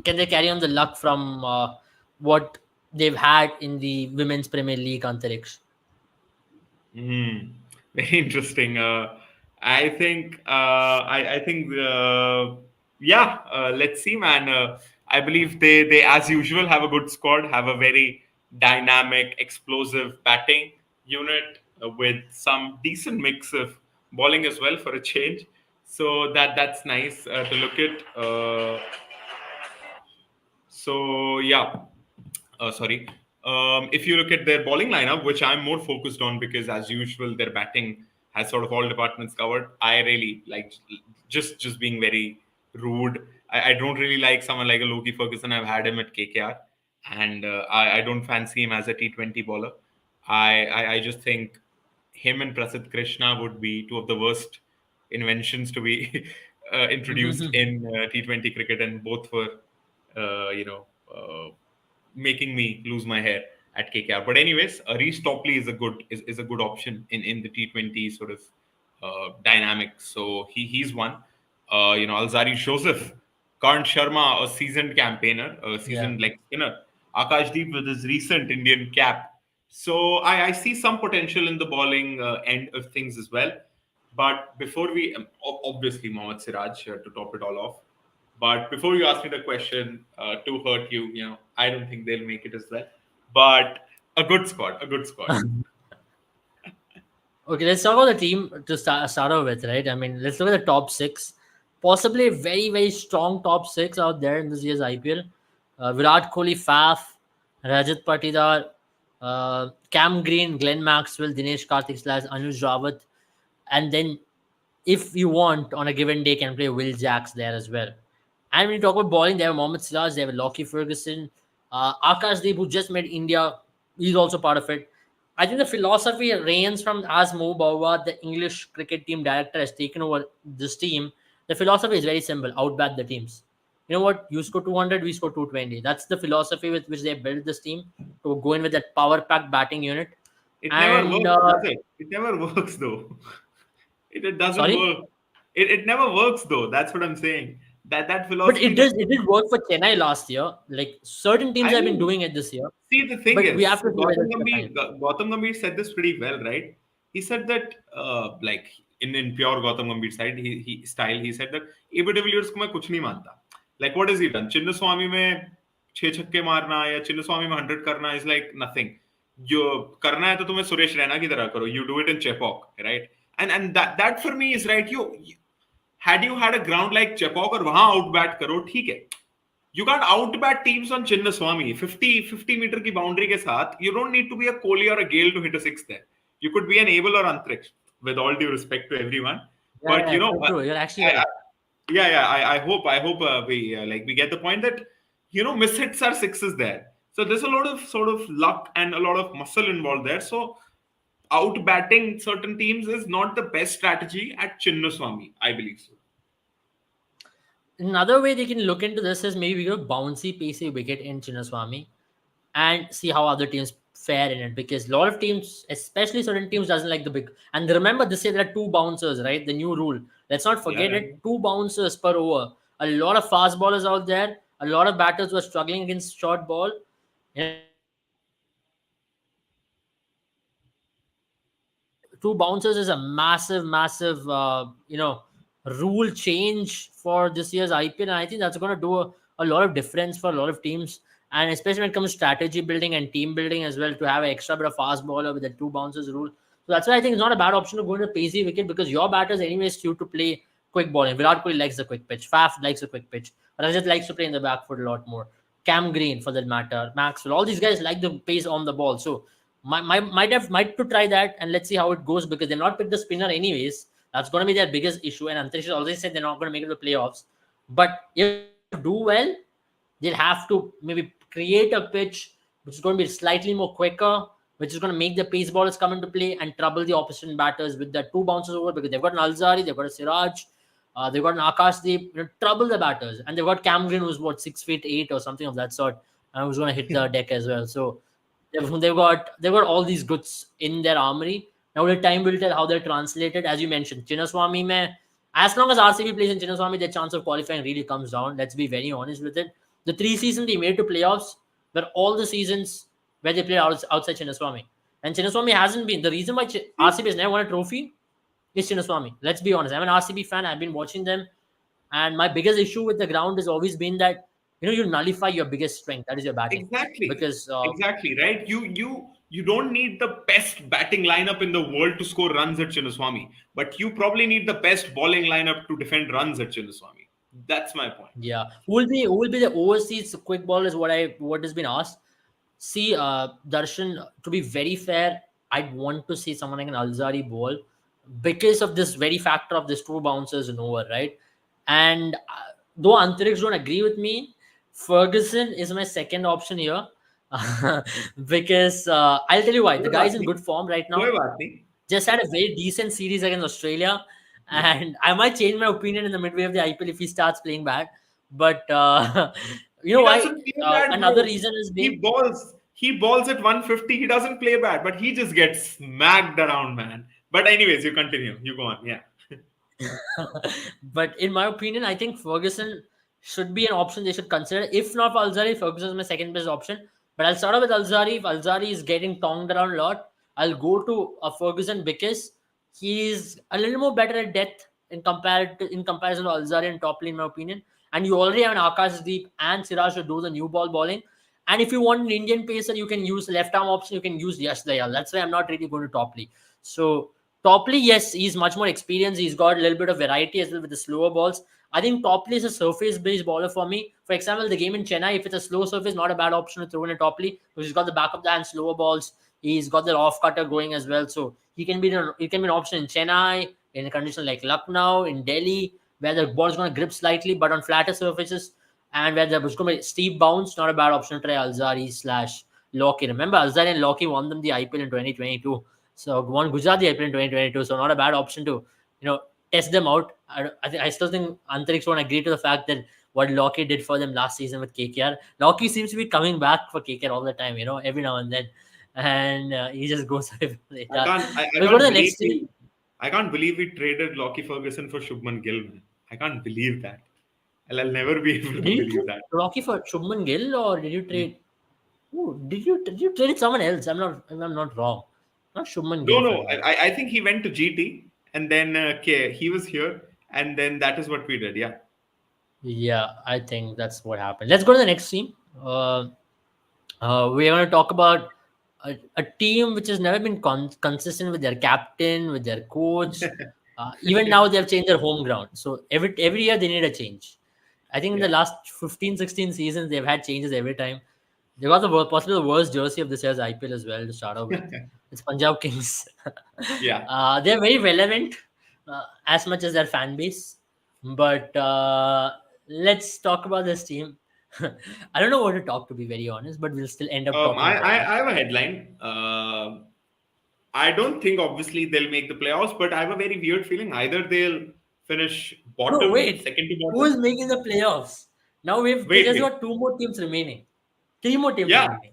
can they carry on the luck from what they've had in the Women's Premier League, Antariksh? Hmm. Very interesting. I think yeah. Let's see, man. I believe they as usual have a good squad, have a very dynamic, explosive batting unit with some decent mix of bowling as well for a change. So that's nice to look at. So yeah, sorry. If you look at their bowling lineup, which I'm more focused on because, as usual, their batting has sort of all departments covered. I really like, just being very rude. I don't really like someone like a Loki Ferguson. I've had him at KKR, and I don't fancy him as a T20 bowler. I just think him and Prasidh Krishna would be two of the worst inventions to be introduced in T20 cricket, and both were, uh, you know, uh, making me lose my hair at KKR. But anyways, Reece Topley is a good option in the T20 sort of dynamics. So he's one. Alzari Joseph, Karn Sharma, a seasoned campaigner, a Yeah. seasoned like spinner. Akashdeep with his recent Indian cap. So I see some potential in the bowling end of things as well. But before we, obviously Mohammad Siraj to top it all off. But before you ask me the question, to hurt you, I don't think they'll make it as well. But a good squad, a good squad. Okay, let's talk about the team to start off with, right? I mean, let's look at the top six. Possibly a very, very strong top six out there in this year's IPL. Virat Kohli, Faf, Rajat Patidar, Cam Green, Glenn Maxwell, Dinesh Karthik slash Anuj Rawat, and then if you want on a given day can play Will Jacks there as well. And when you talk about bowling, they have Mohammad Siraj, they have Lockie Ferguson, Akash Deep, who just made India. He's also part of it. I think the philosophy reigns from as Mo Bawa, the English cricket team director, has taken over this team. The philosophy is very simple: outbat the teams. You know what? You score 200, we score 220. That's the philosophy with which they built this team to go in with that power packed batting unit. It never And works, does it? It never works though. It doesn't sorry, work. It never works though. That's what I'm saying. That but philosophy it never. does. It did work for Chennai last year. Like certain teams I have been mean, doing it this year, see, the thing but we is, have to see whether it's the time. Gautam Gambhir said this pretty well, right? He said that, like in pure Gautam Gambhir side, he style, he said that AB de Villiers को मैं कुछ नहीं मानता. Like what has he done? Chinnaswamy में छह छक्के मारना या चिन्नस्वामी में 100 करना is like nothing. जो करना है तो तुम्हें सुरेश रैना की तरह करो. You do it in Chepauk, right? And that for me is right. Had you had a ground like Chepauk और वहां आउट बैट करो, ठीक है. You can't outbat teams on Chinnaswamy. 50 meter की boundary के साथ, you don't need to be a Kohli or a Gale to hit a six there. You could be an Abel or Antriksh, with all due respect to everyone. Yeah, But yeah, true, true. You're actually right. yeah, I hope we get the point that mishits are sixes there. So there's a lot of sort of luck and a lot of muscle involved there. So outbatting certain teams is not the best strategy at Chinnaswamy, I believe so. Another way they can look into this is maybe we get a bouncy, pacey wicket in Chinnaswamy and see how other teams fare in it. Because a lot of teams, especially certain teams, doesn't like the big. And remember, this year there are two bouncers, right? The new rule. Let's not Yeah, forget yeah. it. Two bouncers per over. A lot of fast ballers out there. A lot of batters who are struggling against short ball. You know, two bouncers is a massive, massive, rule change for this year's IPL. And I think that's going to do a lot of difference for a lot of teams. And especially when it comes to strategy building and team building as well, to have an extra bit of fast bowler with the two bouncers rule. So that's why I think it's not a bad option to go into pacey wicket because your batters, anyways, cue to play quick bowling. Virat Kohli likes the quick pitch. Faf likes the quick pitch. Rajat likes to play in the back foot a lot more. Cam Green, for that matter, Maxwell, all these guys like the pace on the ball. So might to try that and let's see how it goes because they're not picked the spinner anyways. That's going to be their biggest issue. And Antrish always said they're not going to make it to the playoffs. But if they do well, they'll have to maybe create a pitch which is going to be slightly more quicker, which is going to make the pace ballers come into play and trouble the opposition batters with the two bounces over because they've got an Alzari, they've got a Siraj, they've got an Akashdeep, trouble the batters. And they've got Cam Green who's what 6 feet 8 or something of that sort, and who's going to hit the deck as well. So they've got all these goods in their armory. Now the time will tell how they're translated. As you mentioned, Chinnaswamy mein, as long as RCB plays in Chinnaswamy, their chance of qualifying really comes down. Let's be very honest with it. The 3 seasons they made to playoffs were all the seasons where they played outside Chinnaswamy. And Chinnaswamy hasn't been. The reason why RCB has never won a trophy is Chinnaswamy. Let's be honest. I'm an RCB fan. I've been watching them. And my biggest issue with the ground has always been that you nullify your biggest strength, that is your batting. Exactly. Because Exactly, right? You don't need the best batting lineup in the world to score runs at Chinnaswamy, but you probably need the best bowling lineup to defend runs at Chinnaswamy. That's my point. yeah, who will be the overseas quick ball is what has been asked. See, Darshan, to be very fair, I'd want to see someone like an Alzari ball because of this very factor of this two bouncers and over, right? And though Antariksh don't agree with me, Ferguson is my second option here. Because I'll tell you why. The कोई guy's बात in नहीं, good form right कोई now. बात नहीं. Just had a very decent series against Australia, and I might change my opinion in the midway of the IPL if he starts playing bad. But you know He why? doesn't play bad, Another bro. reason is He being balls. He balls at 150. He doesn't play bad, but he just gets smacked around, man. But anyways, you continue. You go on. Yeah. but in my opinion, I think Ferguson should be an option they should consider. If not for Alzari, Ferguson is my second best option. But I'll start off with Alzari. If Alzari is getting tonged around a lot, I'll go to Ferguson because he's a little more better at depth in comparison to Alzari and Topley, in my opinion. And you already have an Akash Deep and Siraj to do the new ball bowling. And if you want an Indian pacer, you can use left arm option. You can use Yash Dayal. That's why I'm not really going to Topley. So Topley, yes, he's much more experienced. He's got a little bit of variety as well with the slower balls. I think Topley is a surface-based bowler for me. For example, the game in Chennai, if it's a slow surface, not a bad option to throw in a Topley because he's got the back of the hand slower balls. He's got the off cutter going as well, so he can be an option in Chennai, in a condition like Lucknow, in Delhi, where the ball's going to grip slightly, but on flatter surfaces, and where there's going to be steep bounce, not a bad option to try Alzari slash Loki. Remember, Alzari and Loki won them the IPL in 2022. So won Gujarat the IPL in 2022. So not a bad option to you know test them out. I still think Antariksh won't agree to the fact that what Loki did for them last season with KKR. Loki seems to be coming back for KKR all the time. Every now and then, and he just goes away from the I radar. can't. I We'll go to can't the believe next team. we. I can't believe we traded Lockie Ferguson for Shubman Gill, man. I can't believe that. I'll never be able Did to you believe trade that. Rocky for Shubman Gill or did you trade? Oh, did you trade someone else? I'm not wrong. Not Shubman Gill No, if I no. remember. I think he went to GT and then he was here and then that is what we did. Yeah. Yeah, I think that's what happened. Let's go to the next team. We're going to talk about a team which has never been consistent with their captain, with their coach. Even now, they have changed their home ground. So every year they need a change. I think in the Yeah. last 15, 16 seasons, they've had changes every time. They got possibly the worst jersey of this year's IPL as well to start off with. It's Punjab Kings. Yeah. They're very relevant as much as their fan base. But let's talk about this team. I don't know what to talk to be very honest, but we'll still end up talking about them. I have a headline. I don't think obviously they'll make the playoffs, but I have a very weird feeling either they'll finish No, bottom, wait. second to Who is bottom. making the playoffs? Now we've Wait, just wait. got two more teams remaining. Three more teams Yeah. remaining.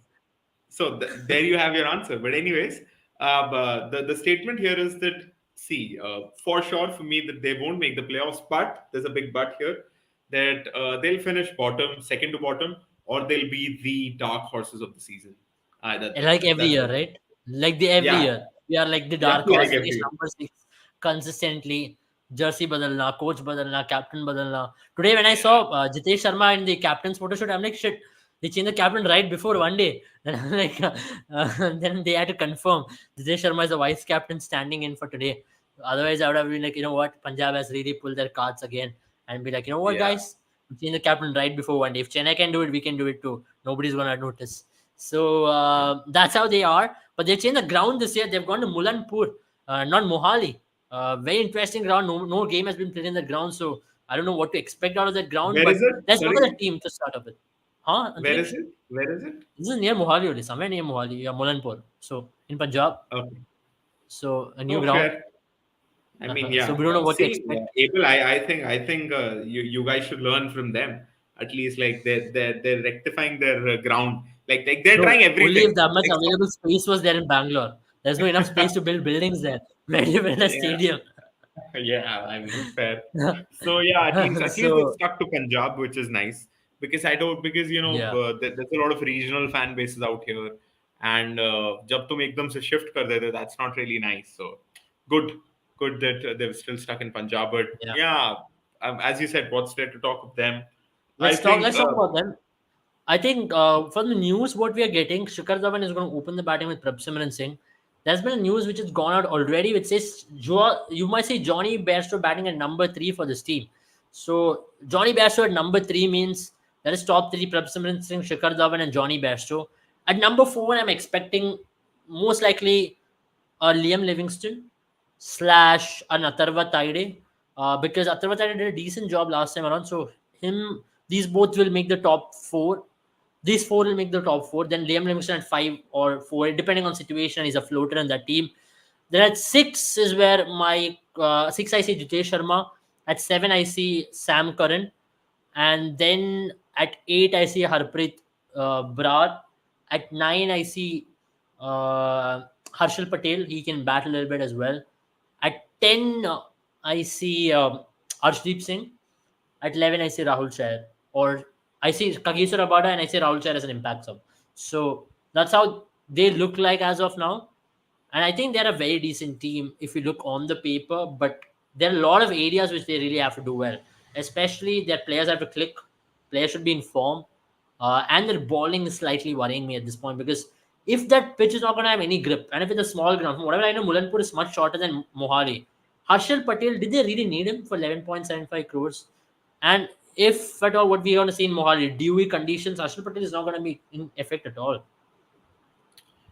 So there you have your answer. But anyways, but the statement here is that see, for sure for me that they won't make the playoffs, but there's a big but here that they'll finish bottom, second to bottom, or they'll be the dark horses of the season. Like every That's year, what. right? Like the every Yeah, year. We are like the yeah, dark like horse, every finish year. number six consistently. Jersey badalna, coach badalna, captain badalna. Today when I Yeah, saw Jitesh Sharma in the captain's photo shoot, I'm like, shit, they changed the captain right before one day. Then I'm like, then they had to confirm Jitesh Sharma is the vice captain standing in for today. Otherwise, I would have been like, you know what, Punjab has really pulled their cards again and be like, you know what, yeah. guys, we changed the captain right before one day. If Chennai can do it, we can do it too. Nobody's gonna notice. So that's how they are. But they changed the ground this year. They've gone to Mulanpur, not Mohali. Very interesting ground. No game has been played in the ground. So I don't know what to expect out of that ground. Where is But it? let's look at the Sorry, team to start off with. Huh, where is Antrix? it? Where is it? This is near Mohali only, somewhere near Mohali, yeah, Mulanpur. So in Punjab. Okay. So a new Oh, ground. fair. I mean, So yeah. we don't know what to See, expect. Abel, I think you guys should learn from them. At least, like they're rectifying their ground. Like they're No, trying only if everything. that much Like, available space was there in Bangalore. There's no enough space to build buildings there. Where do you build a yeah, stadium? yeah. I mean, fair. So yeah, at least they So stuck to Punjab, which is nice because I don't because yeah. there's a lot of regional fan bases out here, and jab tum ekdam se shift kar dete, that's not really nice. So good, good that they're still stuck in Punjab. But Yeah. yeah, as you said, what's there to talk of them? I Let's think talk about them. I think from the news, what we are getting, Shikhar Dhawan is going to open the batting with Prabhsimran Singh. There's been a news which has gone out already, which says you might say Johnny Bairstow batting at number three for this team. So Johnny Bairstow at number three means that is top three: Prabhsimran Singh, Shikhar Dhawan, and Johnny Bairstow. At number four, I'm expecting most likely Liam Livingston slash an Atharva Taide, because Atharva Taide did a decent job last time around. So him, these both will make the top four. These four will make the top four. Then Liam Livingston at five or four, depending on situation. He's a floater in that team. Then at six is where my six I see Jitesh Sharma. At seven I see Sam Curran, and then at eight I see Harpreet Brar. At nine I see Harshal Patel. He can bat a little bit as well. At 10 I see Arshdeep Singh. At 11 I see Rahul Chair, or I see Kagiso Rabada and I see Rahul Chair as an impact sub. So that's how they look like as of now. And I think they're a very decent team if you look on the paper, but there are a lot of areas which they really have to do well. Especially their players have to click, players should be in form, and their bowling is slightly worrying me at this point because if that pitch is not going to have any grip, and if it's a small ground, from whatever I know, Mulanpur is much shorter than Mohali. Harshal Patel, did they really need him for 11.75 crores? And if at all, what we're going to see in Mohali, dewy conditions, Harshal Patel is not going to be in effect at all.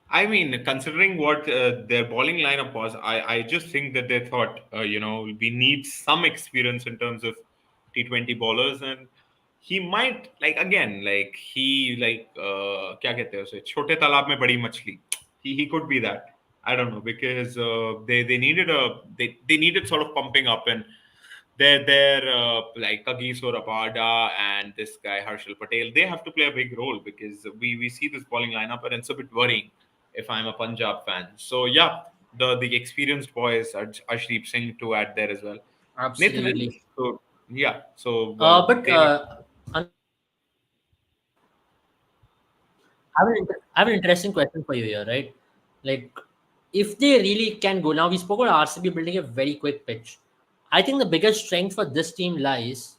I mean, considering what their bowling lineup was, I just think that they thought, we need some experience in terms of T20 bowlers, and he might क्या कहते हैं उसे छोटे तालाब में बड़ी मछली. He could be that. I don't know because they needed sort of pumping up, and they're like Kagis or Abada and this guy Harshal Patel. They have to play a big role because we see this bowling lineup and it's a bit worrying if I'm a Punjab fan. So yeah, the experienced boys, Ashdeep Singh to add there as well. Nathan Absolutely. Ellis. So yeah, so But they have. I have an interesting question for you here, right? Like, if they really can go now, we spoke about RCB building a very quick pitch. I think the biggest strength for this team lies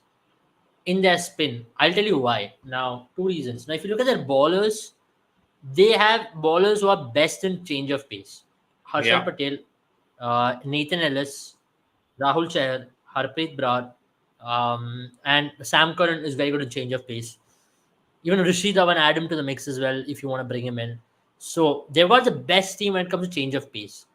in their spin. I'll tell you why. Now, two reasons. Now, if you look at their bowlers, they have bowlers who are best in change of pace. Harshal Yeah. Patel, Nathan Ellis, Rahul Chahar, Harpreet Brar, and Sam Curran is very good in change of pace. Even Rishi Dhawan add him to the mix as well if you want to bring him in. So they've got the best team when it comes to change of pace.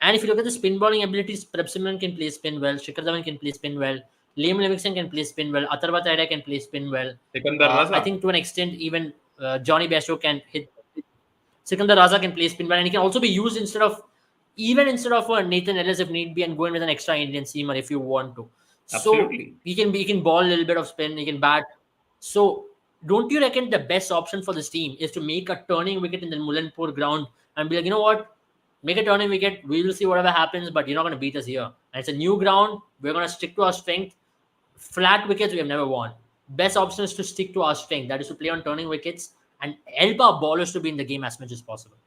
And if you look at the spin bowling abilities, Prabhsimran can play spin well, Shikhar Dhawan can play spin well, Liam Livingston can play spin well, Atharva Taira can play spin well. Sikandar I Raza. think to an extent even Johnny Bairstow can hit. Sikandar Raza can play spin well, and he can also be used instead of Nathan Ellis if need be, and go in with an extra Indian seamer if you want to. So Absolutely. he can ball a little bit of spin, he can bat. So don't you reckon the best option for this team is to make a turning wicket in the Mulanpur ground and be like, you know what, make a turning wicket, we will see whatever happens, but you're not going to beat us here. And it's a new ground, we're going to stick to our strength. Flat wickets we have never won. Best option is to stick to our strength, that is to play on turning wickets and help our bowlers to be in the game as much as possible.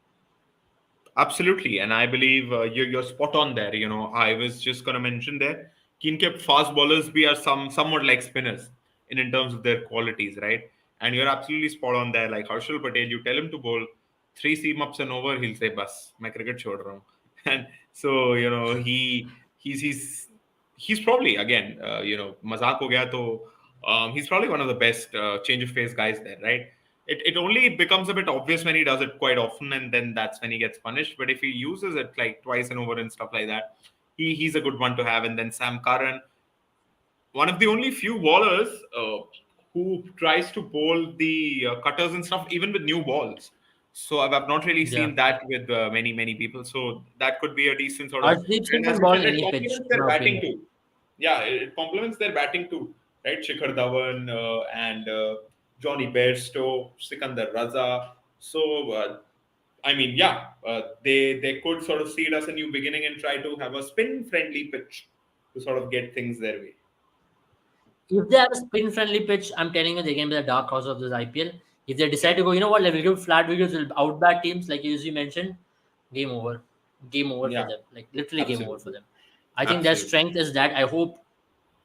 Absolutely, and I believe you're spot on there. I was just going to mention there, keen kept fast bowlers be are somewhat like spinners in terms of their qualities, right? And you're absolutely spot on there. Like Harshal Patel, you tell him to bowl three seam ups and over, he'll say, "Bas, मैं cricket छोड़ रहा हूँ." And so he's probably again मजाक हो गया तो he's probably one of the best change of pace guys there, right? It only becomes a bit obvious when he does it quite often, and then that's when he gets punished. But if he uses it like twice and over and stuff like that, he's a good one to have. And then Sam Curran, one of the only few bowlers who tries to bowl the cutters and stuff, even with new balls. So I've not really Yeah. seen that with many people. So that could be a decent sort of. Arshdeep Singh And as can you ball said, it any pitch, complements in their my batting opinion. too. Yeah, it complements their batting too, right? Shikhar Dhawan and Johnny Bairstow, Sikandar Raza. So I mean, yeah, they could sort of see it as a new beginning and try to have a spin friendly pitch to sort of get things their way. If they have a spin friendly pitch, I'm telling you, they can be the dark horse of this IPL. If they decide Yeah, to go, you know what, we'll give flat wickets, we'll outbat teams, like you mentioned, game over. Game over for yeah, them. Like literally game over for absolutely, them. I think their absolutely. strength is that. I hope.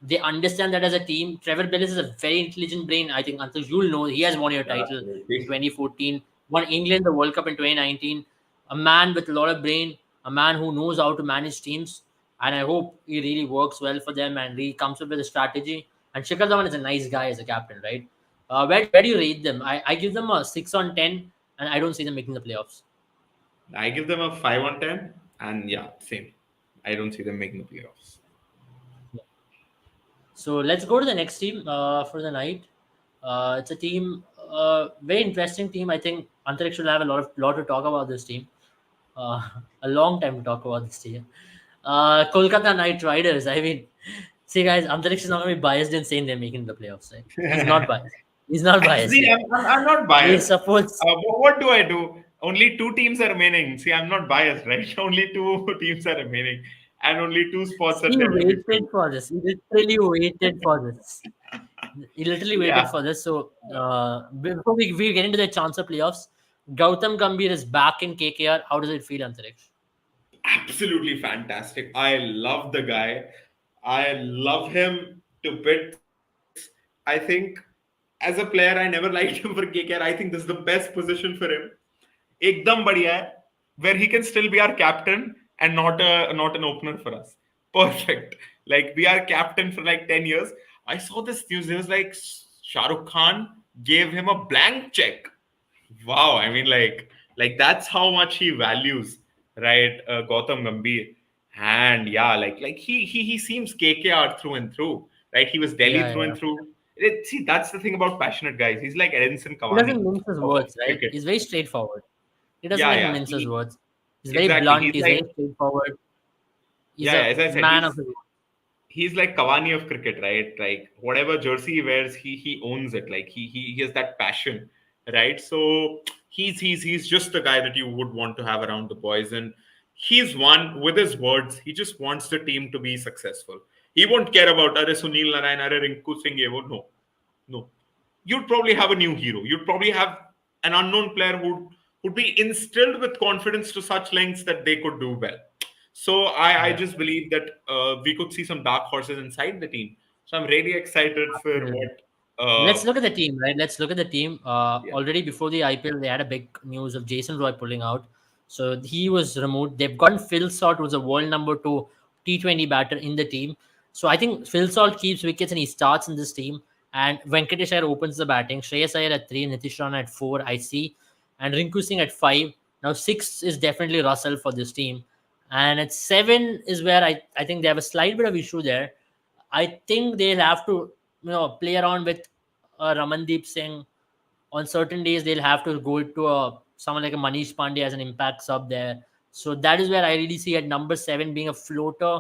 They understand that as a team. Trevor Bellis is a very intelligent brain. I think, until you'll know, he has won your Yeah, title in absolutely. 2014, won England the World Cup in 2019. A man with a lot of brain, a man who knows how to manage teams. And I hope he really works well for them and really comes up with a strategy. And Shikhar Dhawan is a nice guy as a captain, right? Where do you rate them? I give them a 6 on 10, and I don't see them making the playoffs. I give them a 5 on 10, and yeah, same. I don't see them making the playoffs. So let's go to the next team for the night. It's a team, very interesting team. I think Antariksh will have a lot to talk about this team. Uh, a long time to talk about this team. Kolkata Knight Riders. I mean, see, guys, Antariksh is not going to be biased in saying they're making the playoffs. Right? He's not biased. He's not biased See, here. I'm not He biased. supports. What do I do? Only two teams are remaining. See, I'm not biased, right? Only two teams are remaining, and only two spots are He there to be waited filled. for this. He literally waited for this. He literally waited Yeah, for this. So before we get into the chance of playoffs, Gautam Gambhir is back in KKR. How does it feel, Antariksh? absolutely fantastic. I love the guy. I love him to bits. I think as a player, I never liked him for KKR. I think this is the best position for him. Ekdam badhiya hai, where he can still be our captain and not an opener for us. Perfect. Like we are captain for like 10 years. I saw this news. It was like Shah Rukh Khan gave him a blank check. Wow, I mean, like that's how much he values, right, Gautam Gambhir. And yeah, like he seems KKR through and through, right? He was Delhi Yeah, through yeah. and through. See, that's the thing about passionate guys. He's like Edinson He doesn't Cavani mince his of words, right? cricket. He's very straightforward. He doesn't Yeah, like to yeah, mince his words. He's very exactly. blunt. He's He's very like, straightforward. He's yeah, yeah, a as I said, man of his word. he's like Cavani of cricket, right? Like whatever jersey he wears, he owns it. Like he has that passion, right? So he's just the guy that you would want to have around the boys, and he's one with his words. He just wants the team to be successful. He won't care about Are Sunil Narayan, Are Rinku Singh. No, no, you'd probably have a new hero. You'd probably have an unknown player who would be instilled with confidence to such lengths that they could do well. So I Yeah, just believe that we could see some dark horses inside the team. So I'm really excited for absolutely. what. Let's look at the team, right? Let's look at the team. Yeah, Already before the IPL, they had a big news of Jason Roy pulling out. So he was removed. They've gotten Phil Salt, who's a world number two T20 batter in the team. So I think Phil Salt keeps wickets and he starts in this team. And Venkatesh Iyer opens the batting. Shreyas Iyer at 3, Nitish Rana at 4, I see. And Rinku Singh at 5. Now 6 is definitely Russell for this team. And at 7 is where I think they have a slight bit of issue there. I think they'll have to, play around with Ramandeep Singh. On certain days, they'll have to go to someone like a Manish Pandey as an impact sub there. So that is where I really see at number 7 being a floater,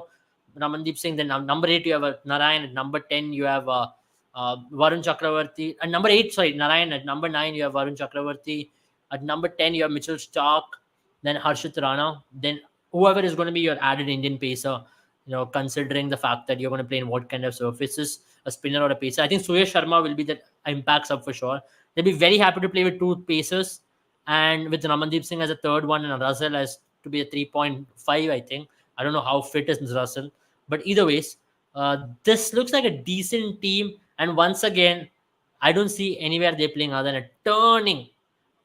Ramandeep Singh. Then number 8, you have Narayan. At number 10, you have Varun Chakravarti. At number 8, sorry, Narayan. At number 9, you have Varun Chakravarti. At number 10, you have Mitchell Stark. Then Harshit Rana. Then whoever is going to be your added Indian pacer, considering the fact that you're going to play in what kind of surfaces, a spinner or a pacer. I think Surya Sharma will be the impact sub for sure. They'll be very happy to play with two pacers and with Ramandeep Singh as a third one and Russell as to be a 3.5, I think. I don't know how fit is Russell. But either ways, this looks like a decent team. And once again, I don't see anywhere they're playing other than a turning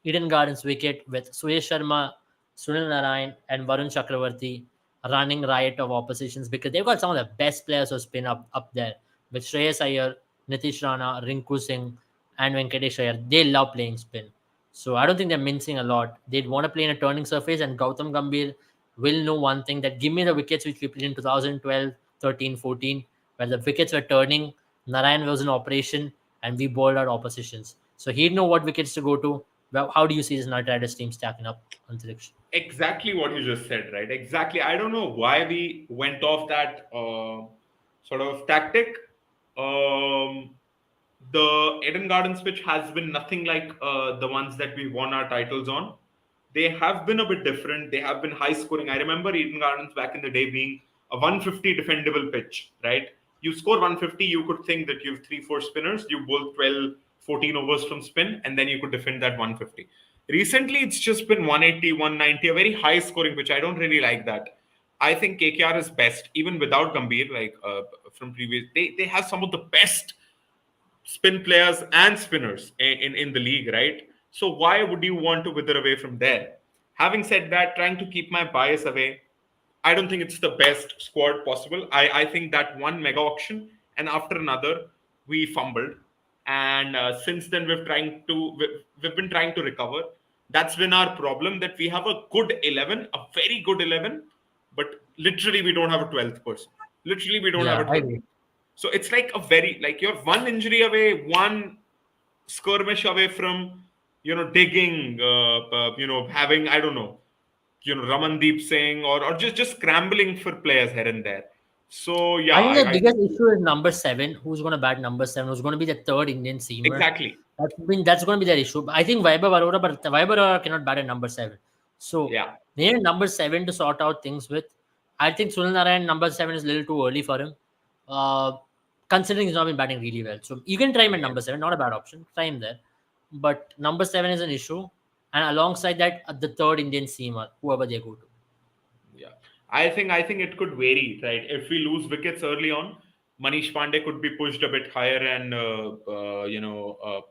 Eden Gardens wicket with Suyesh Sharma, Sunil Narayan, and Varun Chakravarti running riot of oppositions because they've got some of the best players who spin up there with Shreyas Iyer, Nitish Rana, Rinku Singh, and Venkatesh Iyer. They love playing spin. So I don't think they're mincing a lot. They'd want to play in a turning surface, and Gautam Gambhir will know one thing that give me the wickets which we played in 2012, 13, 14, where the wickets were turning, Narayan was in operation, and we bowled out oppositions. So he'd know what wickets to go to. Well, how do you see this United Riders team stacking up, Antariksh? exactly what you just said, right? Exactly. I don't know why we went off that sort of tactic. Um, the Eden Gardens pitch has been nothing like the ones that we won our titles on. They have been a bit different. They have been high scoring. I remember Eden Gardens back in the day being a 150 defendable pitch, right? You score 150, you could think that you have 3, 4 spinners, you bowl 12, 14 overs from spin, and then you could defend that 150. Recently, it's just been 180, 190, a very high scoring pitch. I don't really like that. I think KKR is best, even without Gambhir. Like from previous, they have some of the best spin players and spinners in the league, right? So why would you want to wither away from there? Having said that, trying to keep my bias away, I don't think it's the best squad possible. I think that one mega auction and after another we fumbled, and since then we've been trying to recover. That's been our problem, that we have a good 11, a very good 11, but literally we don't have a 12th person. Literally we don't have Yeah, a I 12th. agree. So it's like a very, like you're one injury away, one skirmish away from digging, having, I don't know, Ramandeep Singh, or just scrambling for players here and there. So yeah, I think the I biggest issue is number seven. Who's going to bat number seven? Who's going to be the third Indian seamer? exactly. That's going to be their issue. I think Vaibhav Arora, but Vaibhav Arora cannot bat at number seven. So Yeah, they need number seven to sort out things with. I think Sunil Narayan number seven is a little too early for him, uh, considering he's not been batting really well. So you can try him at yeah, number seven, not a bad option. Try him there, but number seven is an issue, and alongside that, the third Indian seamer, whoever they go to. yeah. I think it could vary, right? If we lose wickets early on, Manish Pandey could be pushed a bit higher, and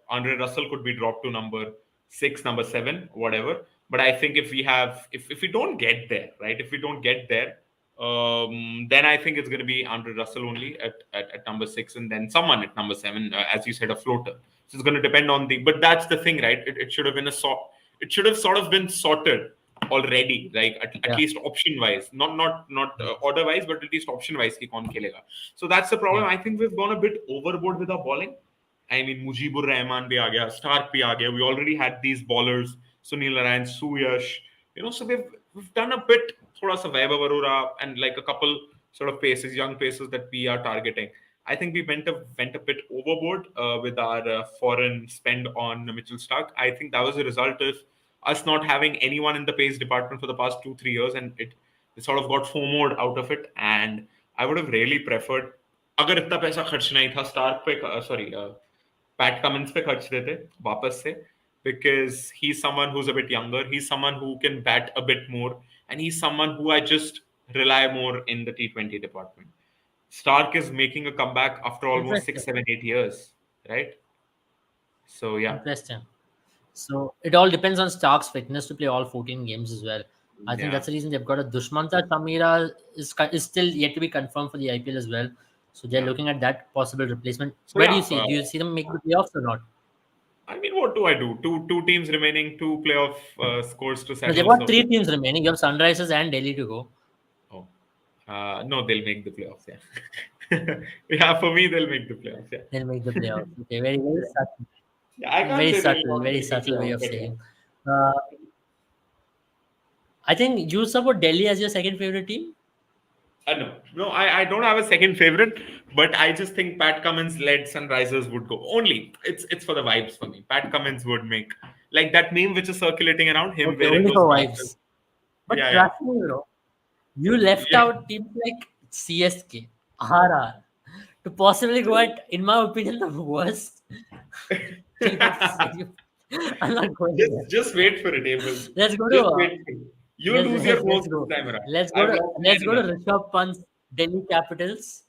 Andre Russell could be dropped to number six, number seven, whatever. But I think if we don't get there, right? If we don't get there, then I think it's going to be Andre Russell only at number six, and then someone at number seven, as you said, a floater. So it's going to depend on the. But that's the thing, right? It should have been a sort. It should have sort of been sorted already, like at Yeah, least option wise, not order wise, but at least option wise ki kaun khelega. So that's the problem. yeah. I think we've gone a bit overboard with our bowling. I mean, Mujibur Rahman bhi aa gaya, Stark bhi aa gaya. We already had these bowlers, Sunil Narayan, Suyash. So we've done a bit, thoda sa Vaibhav Arora, and like a couple sort of paces, young paces that we are targeting. I think we went a bit overboard with our foreign spend on Mitchell Stark. I think that was a result of us not having anyone in the pace department for the past 2-3 years, and it sort of got FOMO'd out of it. And I would have really preferred, अगर इतना पैसा खर्च नहीं था Stark पे, sorry, PAT Cummins पे खर्च देते वापस से, because he's someone who's a bit younger, he's someone who can bat a bit more, and he's someone who I just rely more in the T20 department. Stark is making a comeback after almost Interesting. 6, 7, 8 years, right? So yeah, Interesting. So it all depends on Stark's fitness to play all 14 games as well. I think yeah. that's the reason they've got a Dushmanta Tamira is still yet to be confirmed for the IPL as well. So they're Yeah. looking at that possible replacement. So Where do yeah, you see? Do you see them make the playoffs or not? I mean, what do I do? Two teams remaining, two playoff scores to No, they've settle. got So, three teams remaining. You have Sunrisers and Delhi to go. oh, no, they'll make the playoffs. Yeah, yeah. For me, they'll make the playoffs. Yeah, They'll make the playoffs. Okay, very very subtle, yeah. I can't say they'll not very make the subtle way playoffs, of but yeah. saying. Uh, I think you support Delhi as your second favorite team. No. I don't have a second favorite, but I just think Pat Cummins led Sunrisers would go. Only it's for the vibes for me. Pat Cummins would make, like that meme which is circulating around him Okay, wearing only those for glasses. wives. But Yeah, yeah, trust me, you left yeah. out teams like CSK, RR to possibly go at, in my opinion, the worst team of the series. I'm not going there. Just wait for it, Abel. Let's go to Just wait for it. You lose your let's votes this go. time around. Let's go I've to lost mine enough. Rishabh Pant's Delhi Capitals.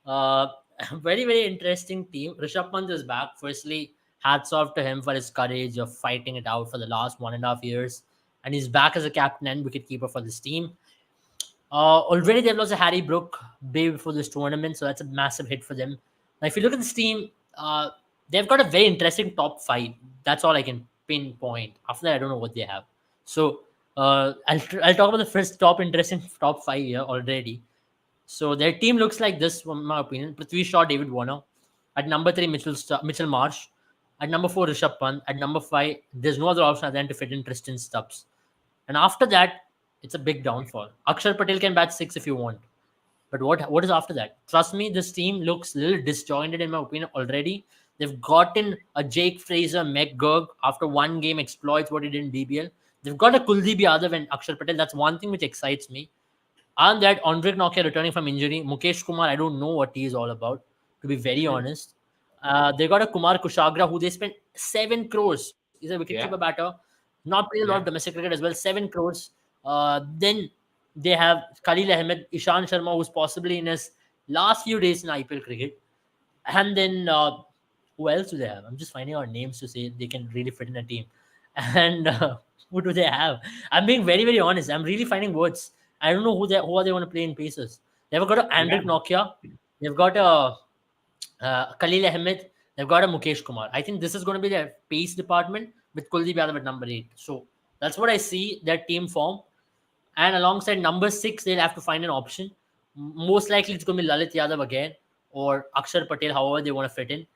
Uh, very very interesting team. Rishabh Pant is back. Firstly, hats off to him for his courage of fighting it out for the last 1.5 years, and he's back as a captain and wicketkeeper for this team. Already they've lost a Harry Brook day before this tournament, so that's a massive hit for them. Now, if you look at this team, they've got a very interesting top five. That's all I can pinpoint. After that, I don't know what they have. So I'll talk about the first top interesting top five here already. So their team looks like this, from my opinion. Prithvi Shaw, David Warner. At number three, Mitchell Marsh. At number four, Rishabh Pant. At number five, there's no other option other than to fit in Tristan Stubbs. And after that, it's a big downfall. Akshar Patel can bat six if you want. But what is after that? Trust me, this team looks a little disjointed in my opinion already. They've gotten a Jake Fraser, McGurk after one game exploits what he did in BBL. They've got a Kuldeep Yadav and Akshar Patel. That's one thing which excites me. And that Andre Nokia returning from injury. Mukesh Kumar, I don't know what he is all about, to be very honest. They got a Kumar Kushagra who they spent 7 crores. He's a wicketkeeper Yeah, batter. Not playing a lot of yeah. domestic cricket as well. 7 crores. Then They have Khalil Ahmed, Ishan Sharma, who's possibly in his last few days in IPL cricket. And then who else do they have? I'm just finding out names to say they can really fit in a team. And who do they have? I'm being very, very honest. I'm really finding words. I don't know who are they want to play in Pacers. They've got a Yeah, Andrik Nokia. They've got a Khalil Ahmed. They've got a Mukesh Kumar. I think this is going to be their pace department with Kuldeep Yadav at number 8. So that's what I see their team form. And alongside number 6, they'll have to find an option. Most likely it's going to be Lalit Yadav again or Akshar Patel, however they want to fit in.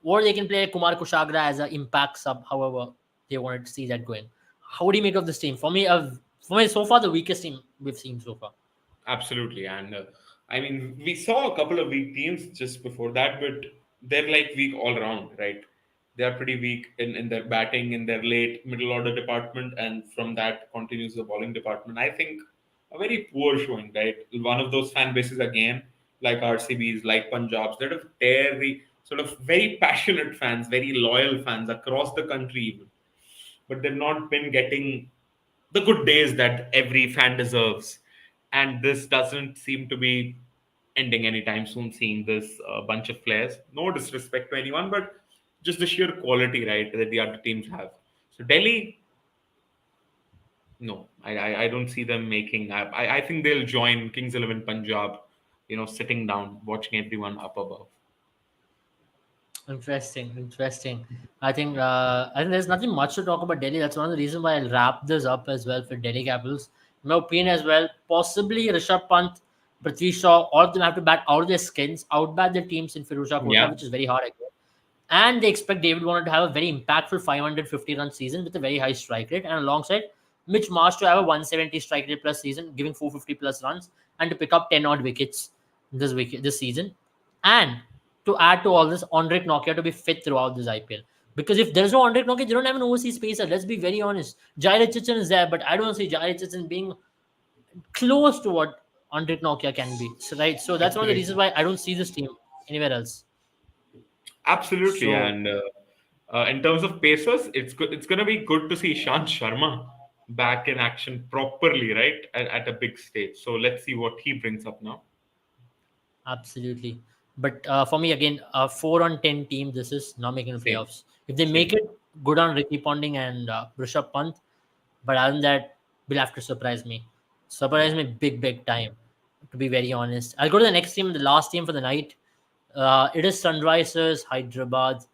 Or they can play Kumar Kushagra as an impact sub, however they wanted to see that going. How do you make of this team? For me, so far the weakest team we've seen so far. absolutely. And I mean, we saw a couple of weak teams just before that, but they're like weak all around, right? They are pretty weak in their batting, in their late middle order department, and from that continues the bowling department. I think a very poor showing, right? One of those fan bases again, like RCBs, like Punjabs, that are very sort of very passionate fans, very loyal fans across the country, even. But they've not been getting the good days that every fan deserves. And this doesn't seem to be ending anytime soon, seeing this bunch of players. No disrespect to anyone, but just the sheer quality, right, that the other teams have. So Delhi, no, I don't see them making. I think they'll join Kings 11 Punjab, sitting down, watching everyone up above. Interesting, interesting. I think there's nothing much to talk about Delhi. That's one of the reasons why I'll wrap this up as well for Delhi Capitals. In my opinion as well, possibly Rishabh Pant, Prithvi Shaw, all of them have to bat out of their skins, outbat their teams in Firuzha Kota, Yeah, which is very hard again. And they expect David Warner to have a very impactful 550 run season with a very high strike rate, and alongside Mitch Marsh to have a 170 strike rate plus season, giving 450 plus runs, and to pick up 10 odd wickets this season. And to add to all this, Andrik Nokia to be fit throughout this IPL. Because if there's no Andrik Nokia, they don't have an overseas spacer. Let's be very honest. Jai Richardson is there, but I don't see Jai Richardson being close to what Andrik Nokia can be. So, right. So that's one of the reasons absolutely. why I don't see this team anywhere else. Absolutely. So And in terms of Pacers, it's good. It's going to be good to see Shant Sharma back in action properly, right, at a big stage. So let's see what he brings up now. absolutely. But for me, again, a 4 on 10 team, this is not making the Same, playoffs. If they make same. it, good on Ricky Ponding and Rishabh Pant. But other than that, will have to surprise me. Surprise Yeah. me big, big time, to be very honest. I'll go to the next team, the last team for the night. It is Sunrisers Hyderabad.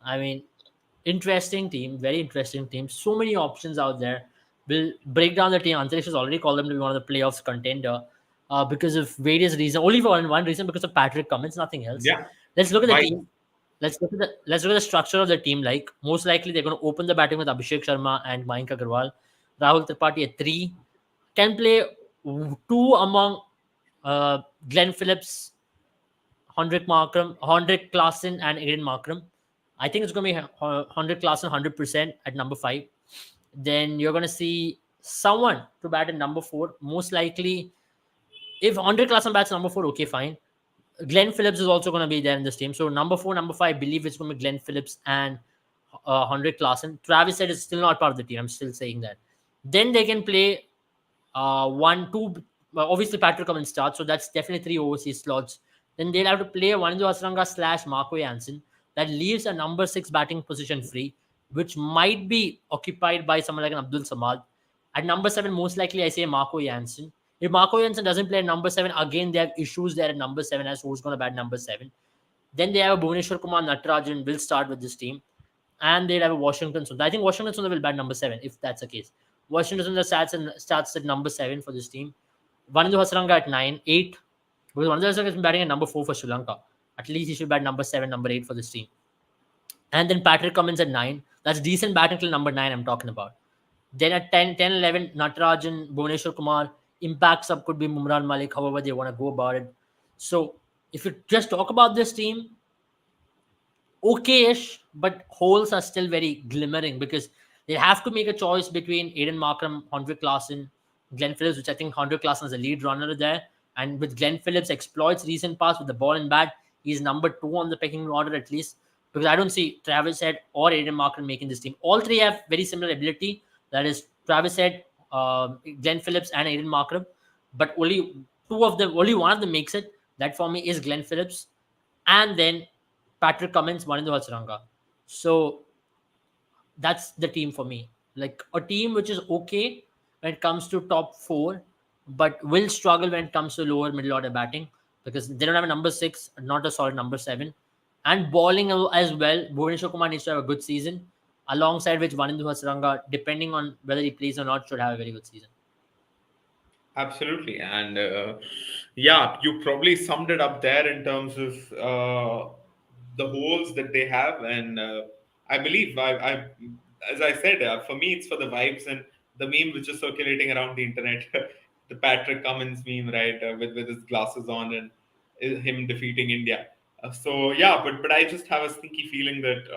I mean, interesting team, very interesting team. So many options out there. We'll break down the team. Antarish has already called them to be one of the playoffs contender because of various reasons. Only for one reason, because of Patrick Cummins, nothing else. Yeah. Let's look at the Why? team. Let's look at the structure of the team. Like most likely, they're going to open the batting with Abhishek Sharma and Mayank Agarwal. Rahul Tripathi at 3 can play two among Glenn Phillips, Hendrik Klassen, and Aiden Markram. I think it's going to be Hendrik Klassen 100% at number 5. Then you're going to see someone to bat at number 4. Most likely, if Hendrik Klassen bats number 4, okay, fine. Glenn Phillips is also going to be there in this team. So number 4, number 5, I believe it's going to be Glenn Phillips and Hendrik Klassen. Travis said it's still not part of the team. I'm still saying that. Then they can play 1, 2. Obviously, Patrick Cummins starts, so that's definitely 3 overseas slots. Then they'll have to play Wanindu Hasranga / Marco Jansen. That leaves a number 6 batting position free, which might be occupied by someone like an Abdul Samad. At number 7, most likely I say Marco Jansen. If Marco Jansen doesn't play at number 7, again they have issues there at number 7 as who's going to bat number 7. Then they have a Bhuvneshwar Kumar Natarajan will start with this team. And they'll have a Washington Sundar. I think Washington Sundar will bat number 7 if that's the case. Washington Sundar starts at number 7 for this team. Vanindu Hasaranga at 9, 8. Because Vanindu Hasaranga has been batting at number 4 for Sri Lanka. At least he should bat number 7, number 8 for this team. And then Patrick Cummins at 9. That's decent batting till number 9 I'm talking about. Then at 10, 11, Natarajan, Bhuvneshwar Kumar. Impact sub could be Mumran Malik, however they want to go about it. So if you just talk about this team, okay-ish, but holes are still very glimmering because they have to make a choice between Aiden Markram, Hendrik Klassen, Glenn Phillips, which I think Hendrik Klassen is a lead runner there. And with Glenn Phillips exploits recent pass with the ball and bat, he's number 2 on the pecking order at least. Because I don't see Travis Head or Aiden Markram making this team. All three have very similar ability. That is Travis Head, Glenn Phillips, and Aiden Markram. but only two of them, only one of them makes it. That for me is Glenn Phillips, and then Patrick Cummins, Manindu Hasaranga. So that's the team for me. Like a team which is okay when it comes to top four, but will struggle when it comes to lower middle order batting because they don't have a number six, not a solid number seven. And bowling as well, Bhuvaneshwar Kumar needs to have a good season, alongside which Vanindu Hasaranga, depending on whether he plays or not, should have a very good season. Absolutely. And yeah, you probably summed it up there in terms of the holes that they have. And I believe, as I said, for me, it's for the vibes and the meme which is circulating around the internet. The Patrick Cummins meme, right? With his glasses on and him defeating India. So yeah, but I just have a sneaky feeling that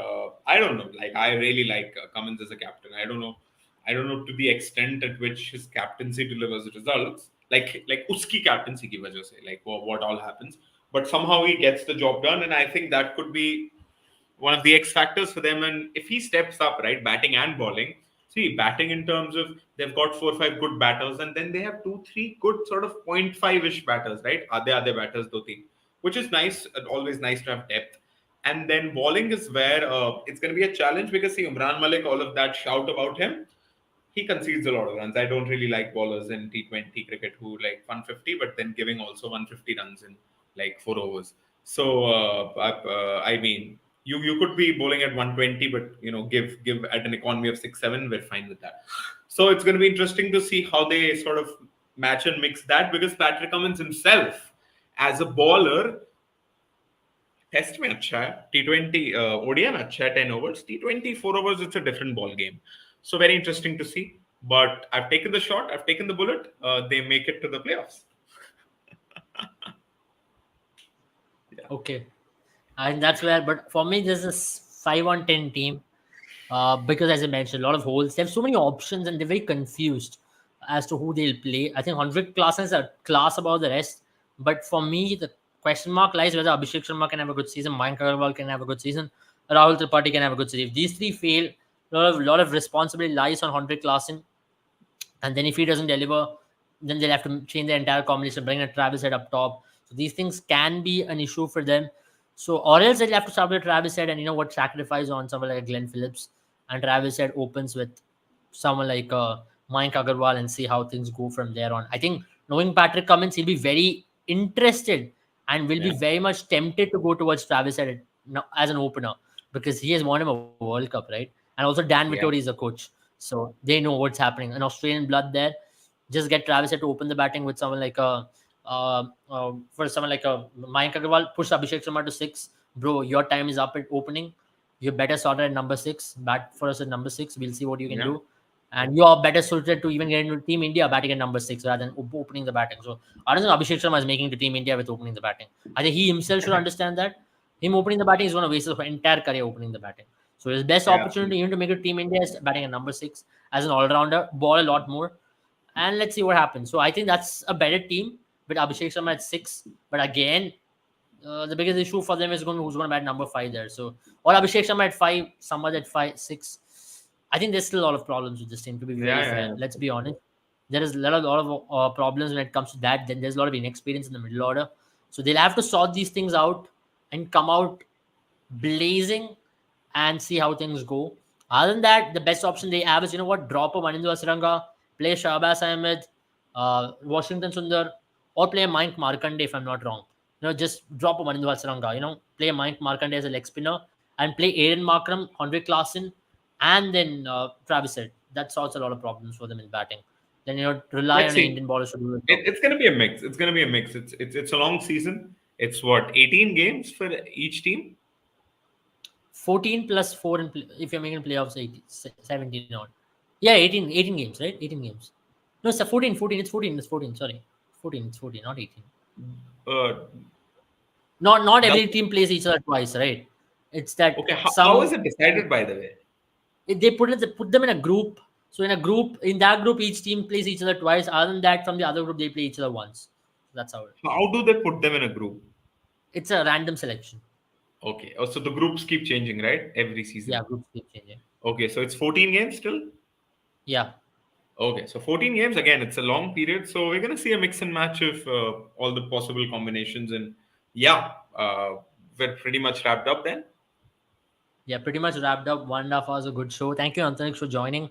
I don't know. Like I really like Cummins as a captain. I don't know to the extent at which his captaincy delivers results. Like uski captaincy ki wajah se, like what all happens. But somehow he gets the job done, and I think that could be one of the X factors for them. And if he steps up, right, batting and bowling, see, batting in terms of they've got 4 or 5 good batters, and then they have 2, 3 good sort of 0.5 ish batters, right? Are they batters, though, which is nice, always nice to have depth. And then bowling is where it's going to be a challenge because, see, Umran Malik, all of that shout about him, he concedes a lot of runs. I don't really like bowlers in T20 cricket who like 150, but then giving also 150 runs in like 4 overs. So I mean, you could be bowling at 120, but give at an economy of 6, 7, we're fine with that. So it's going to be interesting to see how they sort of match and mix that because Patrick Cummins himself, as a bowler, test में अच्छा है T20 ODI में अच्छा है 10 overs T20 4 overs it's a different ball game so very interesting to see but I've taken the shot I've taken the bullet they make it to the playoffs yeah Okay, and that's where. But for me, this is 5 on 10 team. Because as I mentioned, a lot of holes. They have so many options and they're very confused as to who they'll play. I think 100 classes are class about the rest. But for me, the question mark lies whether Abhishek Sharma can have a good season, Mayank Agarwal can have a good season, Rahul Tripathi can have a good season. If these three fail, a lot of responsibility lies on 100 Klassen. And then if he doesn't deliver, then they'll have to change the entire combination, bring a Travis head up top. So these things can be an issue for them. So or else they'll have to start with Travis head and sacrifice on someone like Glenn Phillips, and Travis head opens with someone like Mayank Agarwal and see how things go from there on. I think knowing Patrick Cummins, he'll be very interested and will be yeah very much tempted to go towards Travis head as an opener because he has won him a World Cup, right? And also Dan Vittori is yeah a coach. So they know what's happening. An Australian blood there. Just get Travis to open the batting with someone like for someone like a Mayank Agarwal, push Abhishek Sharma to six. Bro, your time is up at opening. You better start at number six. Bat for us at number six. We'll see what you can yeah do. And you are better suited to even get into Team India batting at number six rather than opening the batting. So I don't think Abhishek Sharma is making to Team India with opening the batting. I think he himself should understand that. Him opening the batting is going to waste his entire career opening the batting. So his best yeah opportunity absolutely even to make a Team India is batting at number six as an all-rounder, ball a lot more, and let's see what happens. So I think that's a better team with Abhishek Sharma at six. But again, the biggest issue for them is who's going to bat number five there. So or Abhishek Sharma at five, Samad at five, six. I think there's still a lot of problems with this team. To be yeah very yeah, fair, yeah. let's be honest. There is a lot of problems when it comes to that. Then there's a lot of inexperience in the middle order. So they'll have to sort these things out and come out blazing and see how things go. Other than that, the best option they have is drop a Manindu Asranga, play Shahbaz Ahmed, Washington Sundar, or play Mayank Markande if I'm not wrong. Just drop a Manindu Asranga, play Mayank Markande as a leg spinner and play Aiden Markram, Henrik Klassen, and then Travis Head. That solves a lot of problems for them in batting. Then rely Let's on an see Indian ballers to do the job. it's going to be a mix it's going to be a mix it's a long season it's what 18 games for each team 14 plus 4 if you're making playoffs 18, 17 on. Yeah, 18 games, right? 18 games. No, it's 14, 14. It's 14. It's 14. Sorry. 14. It's 14, not 18. uh Not does, every team plays each other twice, right? It's that okay how is some it decided by the way they put them in a group. So in that group, each team plays each other twice. Other than that, from the other group, they play each other once. That's how it is. how do they put them in a group It's a random selection. okay oh so the groups keep changing right every Yeah, season groups keep changing. okay so it's 14 games still Yeah. Okay, so 14 games again. It's a long period, so we're gonna see a mix and match of all the possible combinations, and yeah, we're pretty much wrapped up then. Yeah, pretty much wrapped up. 1.5 hours of good show. Thank you, Antarix, for joining.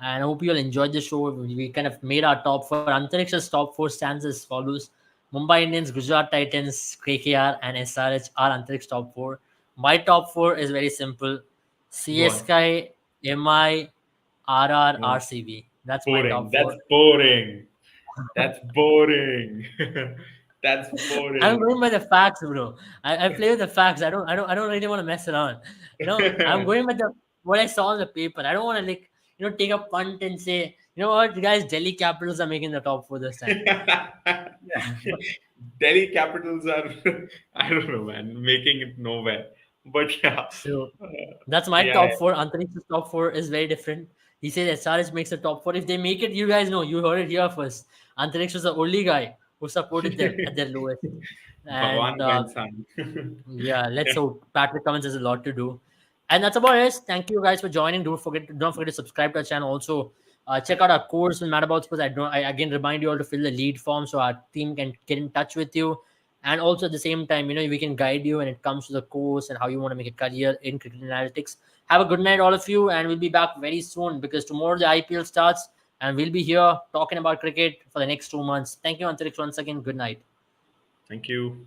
And I hope you'll enjoy the show. We kind of made our top four. Antarix's top four stands as follows: Mumbai Indians, Gujarat Titans, KKR, and SRH are Antarix top four. My top four is very simple: Go on. CSK, MI, RR, No, RCB. That's my boring. top That's four. boring. That's boring. That's I'm boring. going by the facts, bro. I play with the facts. I don't really want to mess around. I'm going with the what I saw on the paper. I don't want to take a punt and say, you know what, guys, Delhi Capitals are making the top four this time. Delhi Capitals are, I don't know, man, making it nowhere. But yeah, So uh, that's my yeah, top four. Antariksh's top four is very different. He says SRH makes the top four. If they make it, you guys know. You heard it here first. Antariksh was the only guy who supported them yeah. at their lowest. Bhagwan And ka insaan. yeah, let's Yeah. hope Patrick Cummins has a lot to do. And that's about it. Thank you guys for joining. Don't forget to subscribe to our channel. Also, check out our course with Mad About Sports. I again remind you all to fill the lead form so our team can get in touch with you. And also at the same time, we can guide you when it comes to the course and how you want to make a career in cricket analytics. Have a good night, all of you, and we'll be back very soon because tomorrow the IPL starts and we'll be here talking about cricket for the next 2 months. Thank you, Antariksh, once again. Good night. Thank you.